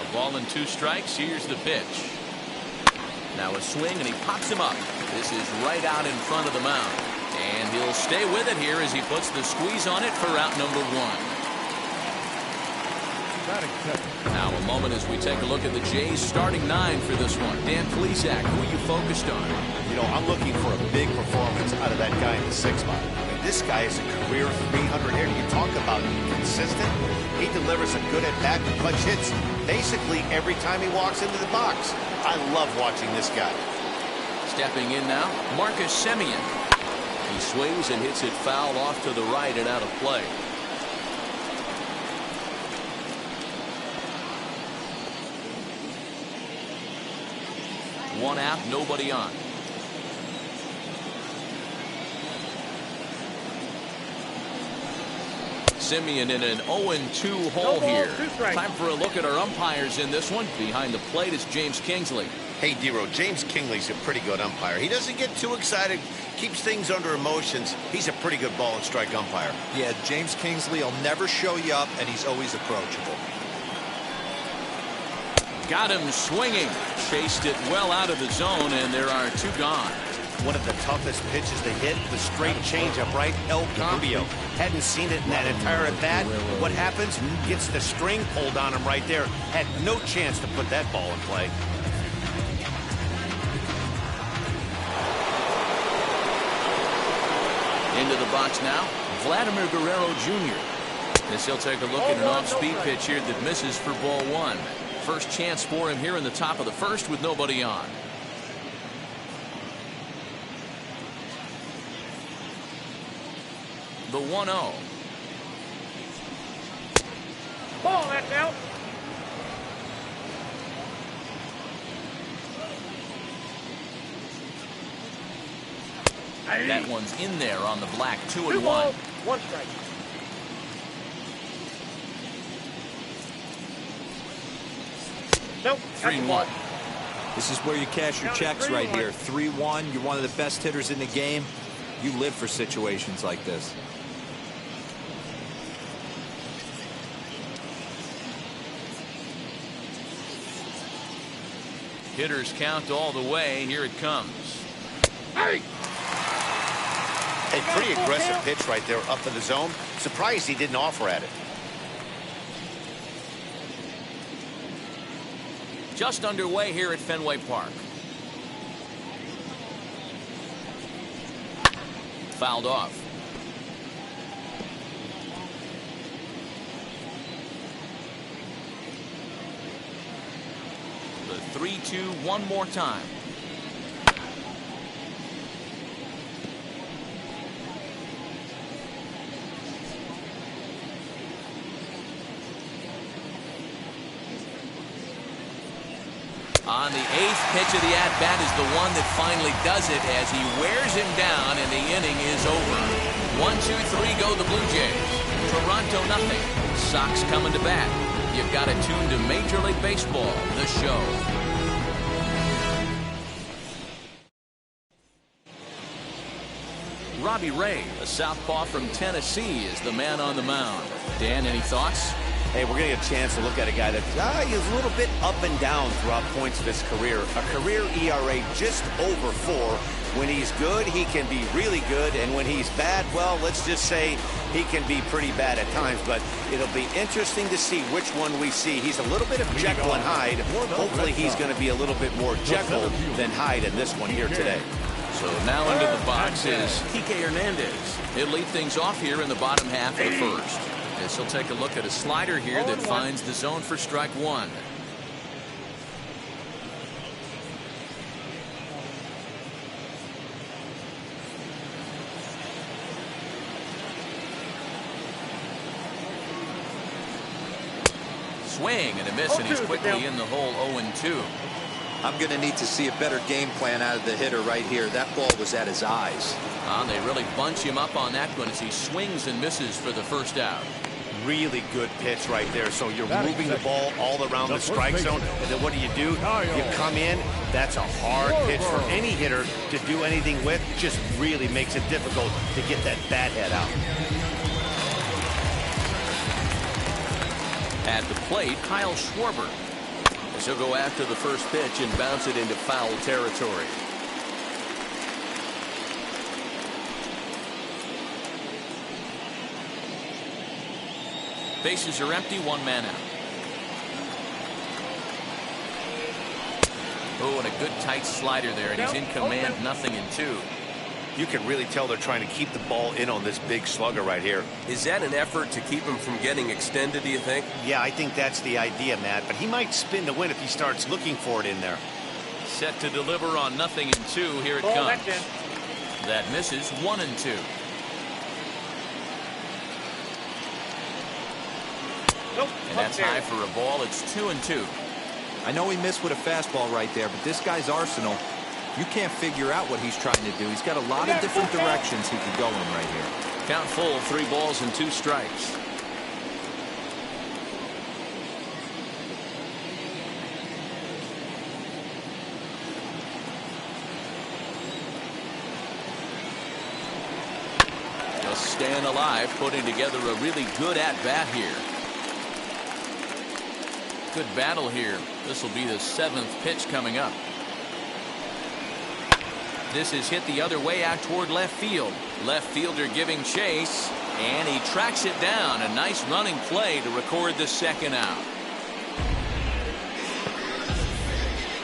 A ball and 2 strikes. Here's the pitch. Now a swing, and he pops him up. This is right out in front of the mound. And he'll stay with it here as he puts the squeeze on it for out number 1. Now a moment as we take a look at the Jays starting 9 for this one. Dan Plesac, who are you focused on? You know, I'm looking for a big performance out of that guy in the 6 spot. I mean, this guy is a career 300 hitter. You talk about consistent. He delivers a good at-bat and clutch hits basically every time he walks into the box. I love watching this guy. Stepping in now, Marcus Semien. He swings and hits it foul off to the right and out of play. One out, nobody on. Simeon in an 0-2 hole here. Time for a look at our umpires in this one. Behind the plate is James Kingsley. Hey, Dero, James Kingsley's a pretty good umpire. He doesn't get too excited, keeps things under emotions. He's a pretty good ball and strike umpire. Yeah, James Kingsley will never show you up, and he's always approachable. Got him swinging. Chased it well out of the zone, and there are 2 gone. One of the toughest pitches to hit, the straight changeup, right? El Cambio. Hadn't seen it in that entire at-bat. What happens? Gets the string pulled on him right there. Had no chance to put that ball in play. Into the box now, Vladimir Guerrero Jr. As he'll take a look at an off-speed pitch here that misses for ball 1. First chance for him here in the top of the first with nobody on. The 1-0. Ball, that's out. That one's in there on the black. 2-1. 1 strike. Nope. 3-1. This is where you cash your checks right here. 3-1. You're one of the best hitters in the game. You live for situations like this. Hitters count all the way. Here it comes. Hey! A pretty aggressive pitch right there up in the zone. Surprised he didn't offer at it. Just underway here at Fenway Park. Fouled off. The 3-2 one more time. On the 8th pitch of the at-bat is the one that finally does it as he wears him down and the inning is over. 1-2-3 go the Blue Jays. Toronto nothing. Sox coming to bat. You've got it tuned to Major League Baseball, the show. Robbie Ray, a southpaw from Tennessee, is the man on the mound. Dan, any thoughts? Hey, we're going to get a chance to look at a guy that is a little bit up and down throughout points of his career. A career ERA just over 4. When he's good, he can be really good. And when he's bad, well, let's just say he can be pretty bad at times. But it'll be interesting to see which one we see. He's a little bit of Jekyll and Hyde. Hopefully he's going to be a little bit more Jekyll than Hyde in this one here today. So now into the box is Kike Hernandez. He'll lead things off here in the bottom half of the first. As he'll take a look at a slider here that finds the zone for strike 1. Swing and a miss, and he's quickly in the hole. 0-2. I'm going to need to see a better game plan out of the hitter right here. That ball was at his eyes. They really bunch him up on that one as he swings and misses for the first out. Really good pitch right there. So you're moving the ball all around the strike zone, and then what do? You come in. That's a hard pitch for any hitter to do anything with. Just really makes it difficult to get that bat head out. At the plate, Kyle Schwarber. As he'll go after the first pitch and bounce it into foul territory. Bases are empty, 1 man out. Oh, and a good tight slider there, and he's in command, 0-2. You can really tell they're trying to keep the ball in on this big slugger right here. Is that an effort to keep him from getting extended, do you think? Yeah, I think that's the idea, Matt. But he might spin to win if he starts looking for it in there. Set to deliver on 0-2. Here it comes. That misses. 1-2. And that's high for a ball. It's 2-2. I know he missed with a fastball right there, but this guy's arsenal, you can't figure out what he's trying to do. He's got a lot of different directions he could go in right here. Count full, 3 balls and 2 strikes. Just staying alive, putting together a really good at-bat here. Good battle here. This will be the 7th pitch coming up. This is hit the other way out toward left field. Left fielder giving chase, and he tracks it down. A nice running play to record the 2nd out.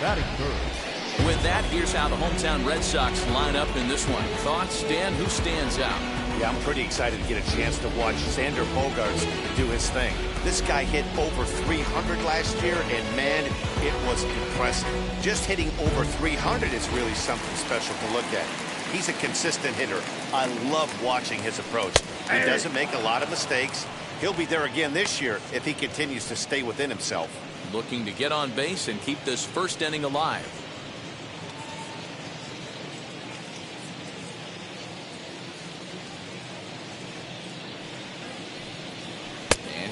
Batting third. With that, here's how the hometown Red Sox line up in this one. Thoughts, Dan? Who stands out? Yeah, I'm pretty excited to get a chance to watch Xander Bogaerts do his thing. This guy hit over 300 last year, and man, it was impressive. Just hitting over 300 is really something special to look at. He's a consistent hitter. I love watching his approach. He doesn't make a lot of mistakes. He'll be there again this year if he continues to stay within himself. Looking to get on base and keep this 1st inning alive.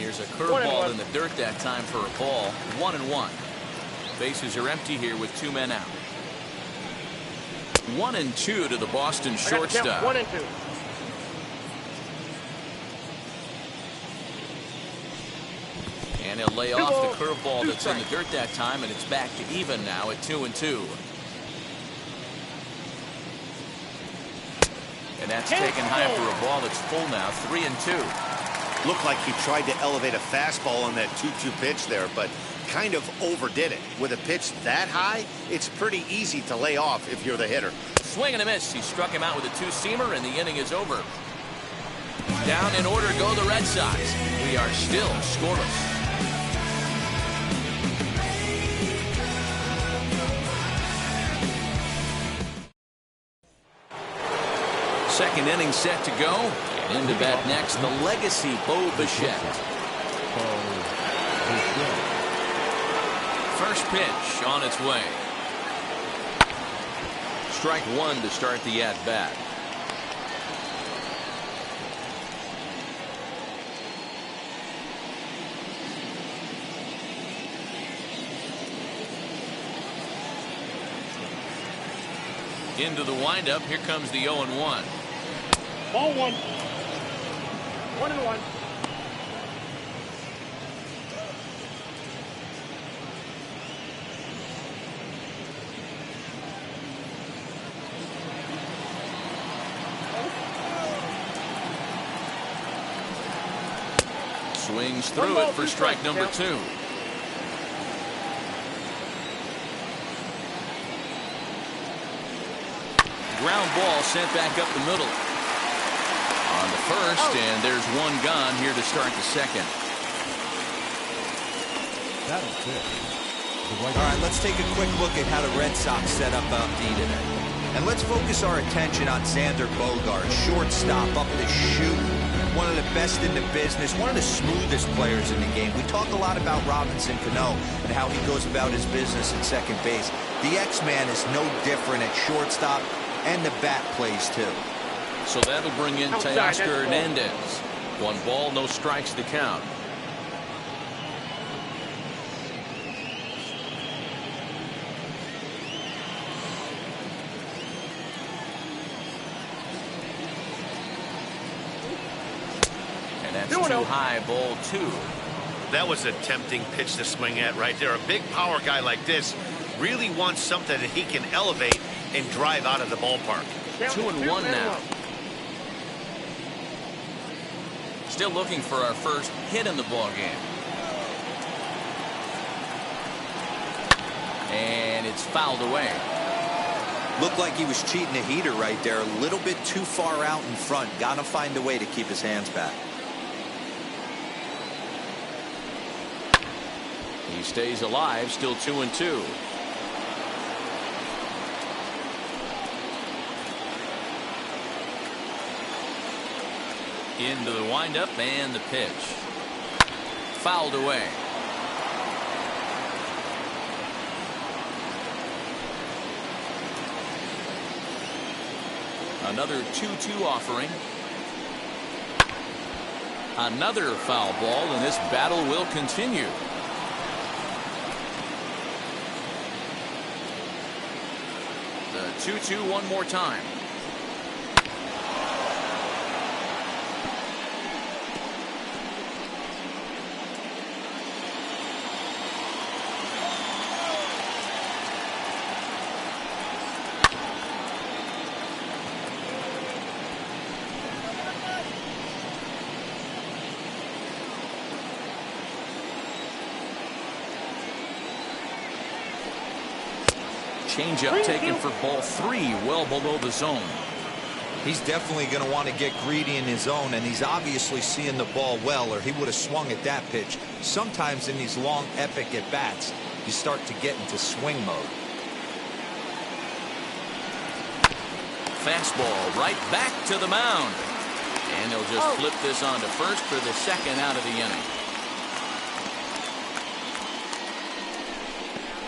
Here's a curveball in the dirt that time for a ball. 1-1. Bases are empty here with 2 men out. 1-2 to the Boston shortstop. 1-2. And he'll lay off the curveball that's in the dirt that time, and it's back to even now at 2-2. And that's taken high for a ball that's full now. 3-2. Looked like he tried to elevate a fastball on that 2-2 pitch there, but kind of overdid it. With a pitch that high, it's pretty easy to lay off if you're the hitter. Swing and a miss. He struck him out with a 2-seamer, and the inning is over. Down in order go the Red Sox. We are still scoreless. Second inning set to go. Into bat next, the legacy Bo Bichette. First pitch on its way. Strike 1 to start the at-bat. Into the windup. Here comes the 0-1. Ball 1. 1-1. Swings through it for strike number 2. Ground ball sent back up the middle. On the first, and there's one gone here to start the second. That is it. All right, let's take a quick look at how the Red Sox set up on D today. And let's focus our attention on Xander Bogaerts, shortstop, up the chute, one of the best in the business, one of the smoothest players in the game. We talk a lot about Robinson Cano and how he goes about his business at second base. The X-Man is no different at shortstop, and the bat plays too. So that'll bring in Teoscar Hernandez. 1 ball, no strikes to count. And that's too high, ball 2. That was a tempting pitch to swing at right there. A big power guy like this really wants something that he can elevate and drive out of the ballpark. 2-1 now. Still looking for our first hit in the ball game. And it's fouled away. Looked like he was cheating a heater right there. A little bit too far out in front. Gotta find a way to keep his hands back. He stays alive, still 2-2. Into the windup and the pitch. Fouled away. Another 2-2 offering. Another foul ball, and this battle will continue. The 2-2 one more time. Changeup taken for ball 3, well below the zone. He's definitely going to want to get greedy in his zone, and he's obviously seeing the ball well, or he would have swung at that pitch. Sometimes in these long, epic at-bats, you start to get into swing mode. Fastball right back to the mound. And they'll just flip this on to first for the second out of the inning.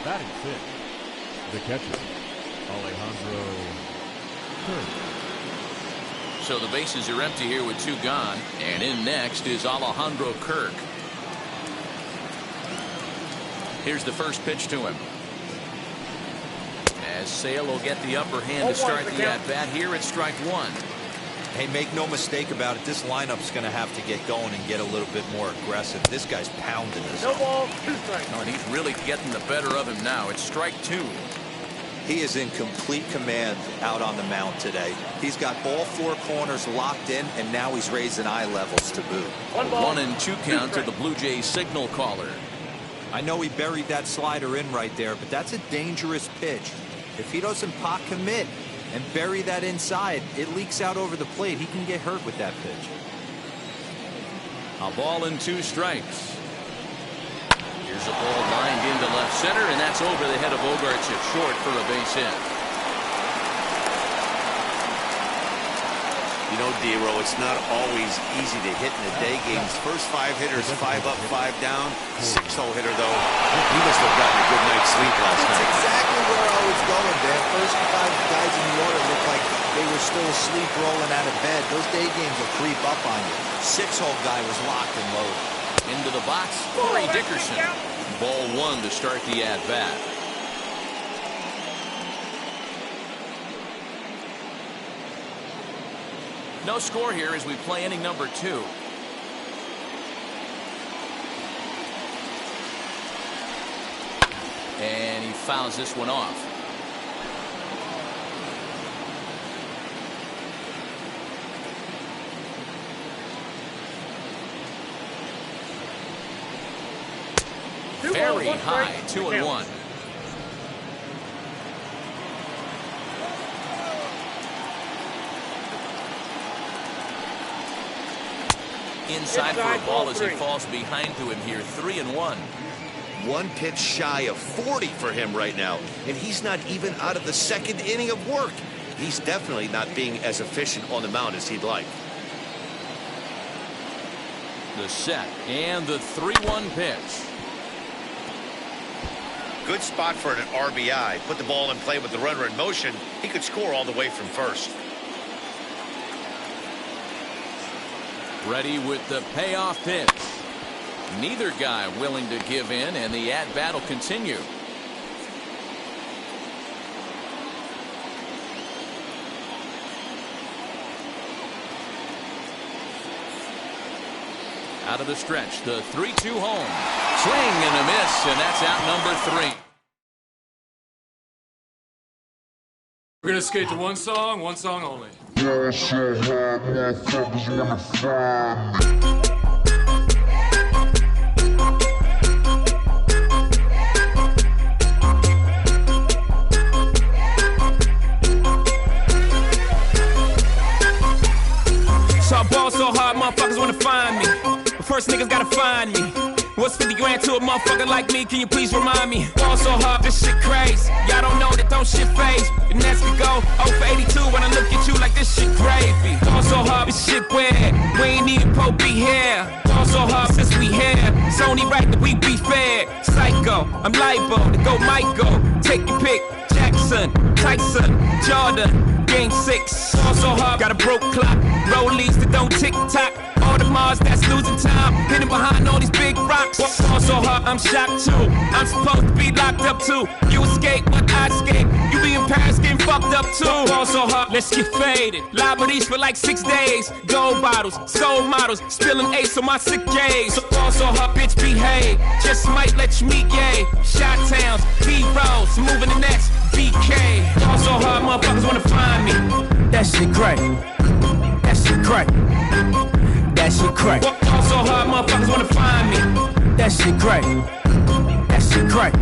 Batting fifth, the catcher, Alejandro Kirk. So the bases are empty here with 2 gone. And in next is Alejandro Kirk. Here's the first pitch to him. As Sale will get the upper hand to start the at-bat here at strike 1. Hey, make no mistake about it. This lineup's going to have to get going and get a little bit more aggressive. This guy's pounding this. No ball, 2 strikes. Oh, and he's really getting the better of him now. It's strike 2. He is in complete command out on the mound today. He's got all 4 corners locked in, and now he's raising eye levels to boot. 1-2 count to the Blue Jays signal caller. I know he buried that slider in right there, but that's a dangerous pitch. If he doesn't pot commit and bury that inside, it leaks out over the plate. He can get hurt with that pitch. A ball and 2 strikes. Here's a ball lined into left center, and that's over the head of Bogarts at short for a base hit. You know, D-Row, it's not always easy to hit in the day games. First 5 hitters, 5 up, 5 down. 6-hole hitter, though, he must have gotten a good night's sleep last night. That's exactly where I was going, man. First 5 guys in the order looked like they were still asleep rolling out of bed. Those day games will creep up on you. 6-hole guy was locked and loaded. Into the box, Corey Dickerson. Ball 1 to start the at-bat. No score here as we play inning number 2. And he fouls this one off. Very high, 2-1. Inside for a ball as he falls behind to him here, 3-1. 1 pitch shy of 40 for him right now, and he's not even out of the 2nd inning of work. He's definitely not being as efficient on the mound as he'd like. The set and the 3-1 pitch. Good spot for an RBI. Put the ball in play with the runner in motion. He could score all the way from first. Ready with the payoff pitch. Neither guy willing to give in, and the at-bat will continue. Out of the stretch, the 3-2 home. Swing and a miss, and that's out number 3. We're going to skate to one song only. So I ball so hard, motherfuckers wanna find me. But first niggas gotta find me. What's 50 grand to a motherfucker like me? Can you please remind me? Ball so hard, this shit crazy. Y'all don't know that don't shit phase. The Nets could go 0 for 82 when I look at you like this shit gravy. Ball so hard, this shit weird. We ain't even po be here. Ball so hard since we here. It's only right that we be fair. Psycho, I'm liable to go Michael. Take your pick. Jackson, Tyson, Jordan. Game 6, ball so hard, got a broke clock. Rollies that don't tick-tock. All the Mars that's losing time. Hidden behind all these big rocks. Ball so hard, I'm shocked too. I'm supposed to be locked up too. You escape, but I escape. You be in Paris getting fucked up too. Ball so hard, let's get faded. Liberties for like 6 days. Gold bottles, soul models. Spilling ace on my sick days. So ball so hard, bitch, behave. Just might let you meet gay. Shot towns, B-rolls, moving the next BK. Ball so hard, motherfuckers wanna find me. That shit crack. That shit crack. That shit crack. Ball so hard, motherfuckers wanna find me. That shit crack. That shit crack.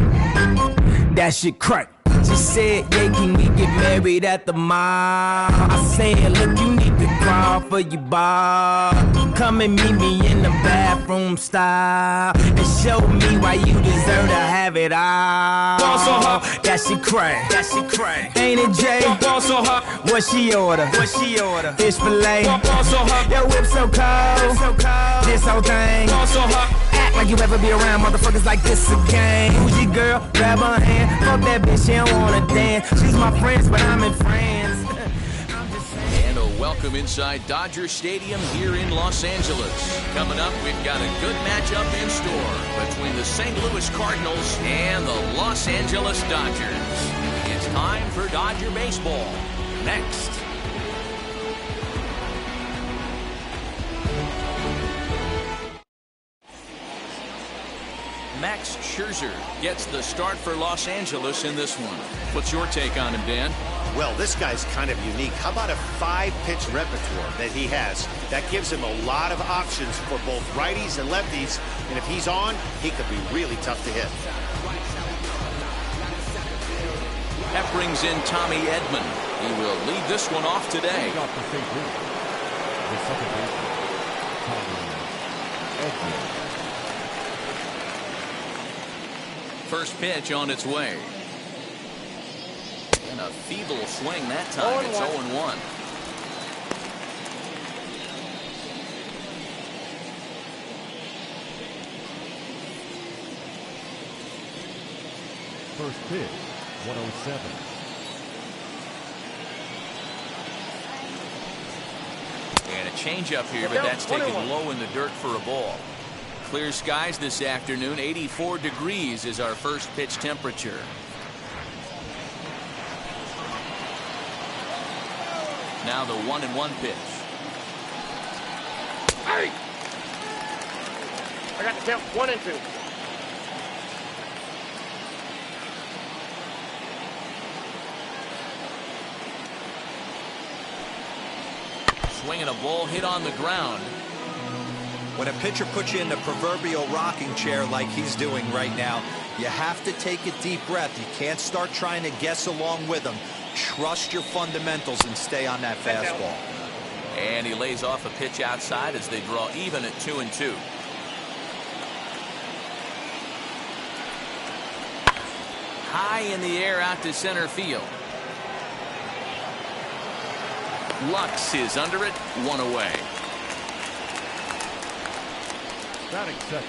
That shit crack. She said, yeah, can we get married at the mall? I said, look, you need to crawl for your bar. Come and meet me in the bathroom style and show me why you deserve to have it all. That she cray, ain't it Jay? What she order? Fish fillet. Your whip so cold. This whole thing. Act like you ever be around motherfuckers like this again. Who's your girl? Grab her hand. Fuck that bitch, she don't wanna dance. She's my friends, but I'm in France. And a welcome inside Dodger Stadium here in Los Angeles. Coming up, we've got a good matchup in store between the St. Louis Cardinals and the Los Angeles Dodgers. It's time for Dodger baseball. Next. Max Scherzer gets the start for Los Angeles in this one. What's your take on him, Dan? Well, this guy's kind of unique. How about a 5-pitch repertoire that he has? That gives him a lot of options for both righties and lefties. And if he's on, he could be really tough to hit. That brings in Tommy Edman. He will lead this one off today. The second baseman, Tommy Edman. First pitch on its way. And a feeble swing that time. It's 0-1. First pitch, 107. And a changeup here, but that's taken low in the dirt for a ball. Clear skies this afternoon. 84 degrees is our first pitch temperature. Now the 1-1 pitch. Hey! I got the count 1 and 2. Swinging a ball hit on the ground. When a pitcher puts you in the proverbial rocking chair like he's doing right now, you have to take a deep breath. You can't start trying to guess along with him. Trust your fundamentals and stay on that fastball. And he lays off a pitch outside as they draw even at 2-2. High in the air out to center field. Lux is under it, 1 away. Batting second.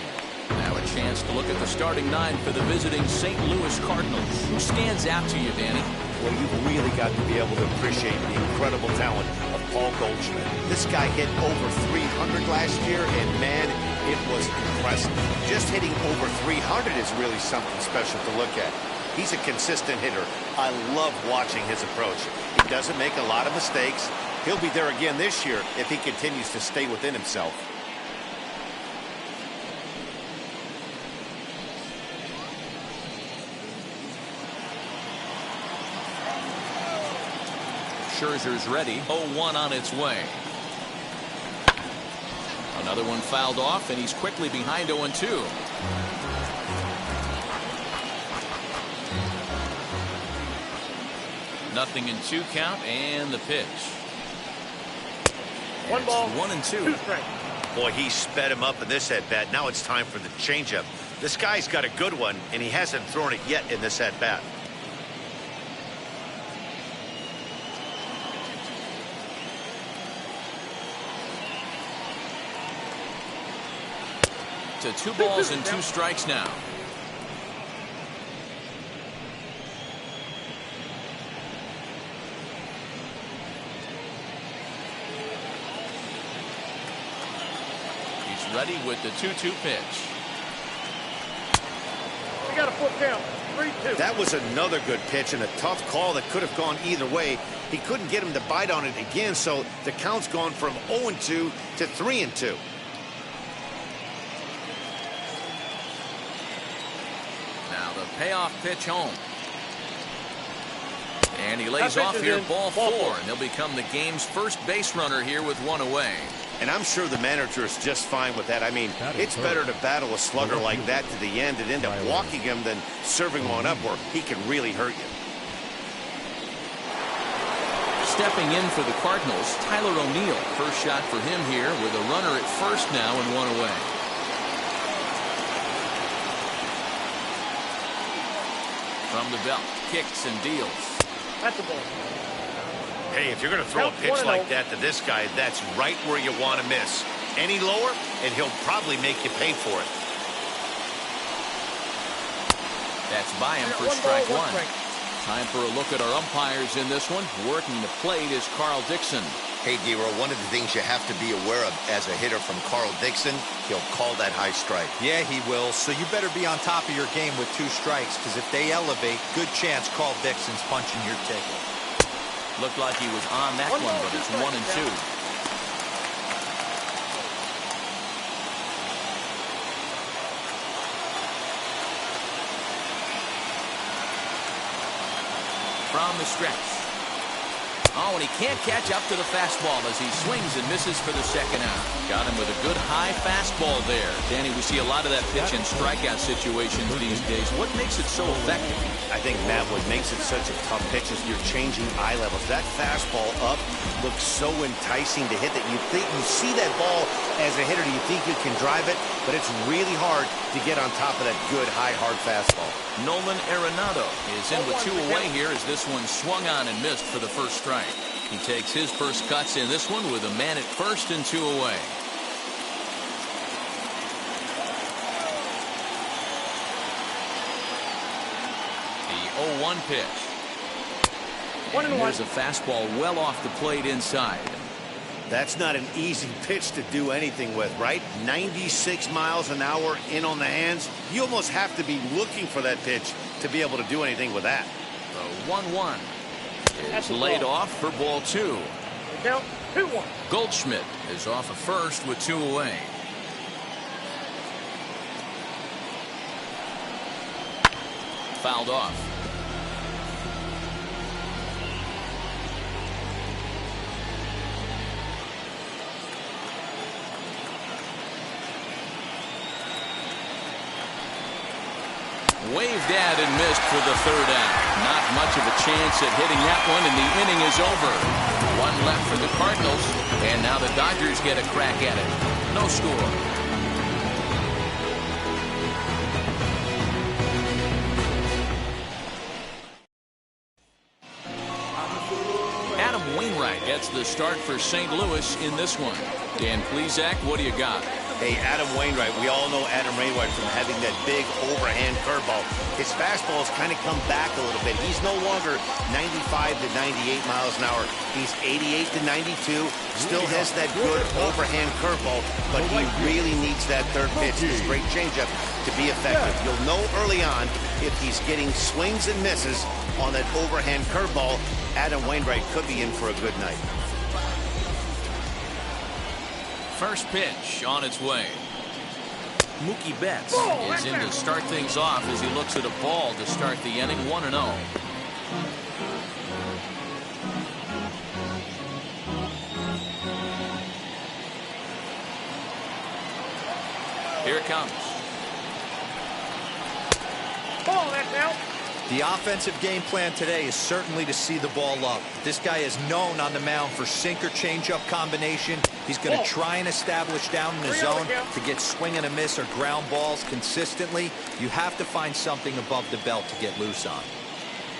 Now a chance to look at the starting 9 for the visiting St. Louis Cardinals. Who stands out to you, Danny? Well, you've really got to be able to appreciate the incredible talent of Paul Goldschmidt. This guy hit over 300 last year, and man, it was impressive. Just hitting over 300 is really something special to look at. He's a consistent hitter. I love watching his approach. He doesn't make a lot of mistakes. He'll be there again this year if he continues to stay within himself. Scherzer's ready. 0-1 on its way. Another one fouled off, and he's quickly behind 0-2. Nothing in 2 count, and the pitch. 1 ball, 1-2. 2 strikes. Boy, he sped him up in this at-bat. Now it's time for the changeup. This guy's got a good one, and he hasn't thrown it yet in this at-bat. To 2 balls and 2 strikes now. He's ready with the 2-2 pitch. We got a full count. 3-2. That was another good pitch and a tough call that could have gone either way. He couldn't get him to bite on it again, so the count's gone from 0-2 to 3-2. Now the payoff pitch home. And he lays off here, ball 4, and he'll become the game's first base runner here with 1 away. And I'm sure the manager is just fine with that. I mean, it's better to battle a slugger like that to the end and end up walking him than serving one up where he can really hurt you. stepping in for the Cardinals, Tyler O'Neill. First shot for him here with a runner at first now and one away. From the belt, kicks and deals. That's a ball. Hey, if you're going to throw a pitch like that to this guy, that's right where you want to miss. Any lower, and he'll probably make you pay for it. That's by him for strike one. Time for a look at our umpires in this one. Working the plate is Carl Dixon. Hey, D-Roll, one of the things you have to be aware of as a hitter from Carl Dixon, he'll call that high strike. Yeah, he will. So you better be on top of your game with 2 strikes, because if they elevate, good chance Carl Dixon's punching your ticket. Looked like he was on that one, but it's 1 and 2. From the stretch. Oh, and he can't catch up to the fastball as he swings and misses for the second out. Got him with a good high fastball there. Danny, we see a lot of that pitch in strikeout situations these days. What makes it so effective? I think, Matt, what makes it such a tough pitch is you're changing eye levels. That fastball up looks so enticing to hit that you think you see that ball as a hitter, you think you can drive it, but it's really hard to get on top of that good high hard fastball. Nolan Arenado is in with 2 away here as this one swung on and missed for the first strike. He takes his first cuts in this one with a man at first and 2 away. The 0-1 pitch. And there's a fastball well off the plate inside. That's not an easy pitch to do anything with, right? 96 miles an hour in on the hands. You almost have to be looking for that pitch to be able to do anything with that. The 1-1 is laid off for ball 2. Count 2-1. Goldschmidt is off of first with 2 away. Fouled off. Waved at and missed for the third out. Not much of a chance at hitting that one, and the inning is over. 1 left for the Cardinals, and now the Dodgers get a crack at it. No score. Adam Wainwright gets the start for St. Louis in this one. Dan Plesac, what do you got? Hey, Adam Wainwright, we all know Adam Wainwright from having that big overhand curveball. His fastball has kind of come back a little bit. He's no longer 95 to 98 miles an hour. He's 88 to 92. Still has that good overhand curveball, but he really needs that third pitch, his great changeup, to be effective. You'll know early on if he's getting swings and misses on that overhand curveball. Adam Wainwright could be in for a good night. First pitch on its way. Mookie Betts is in to start things off as he looks at a ball to start the inning. 1-0. Here it comes. Ball, that's out. The offensive game plan today is certainly to see the ball up. This guy is known on the mound for sinker changeup combination. He's going to try and establish down in the zone to get swing and a miss or ground balls consistently. You have to find something above the belt to get loose on.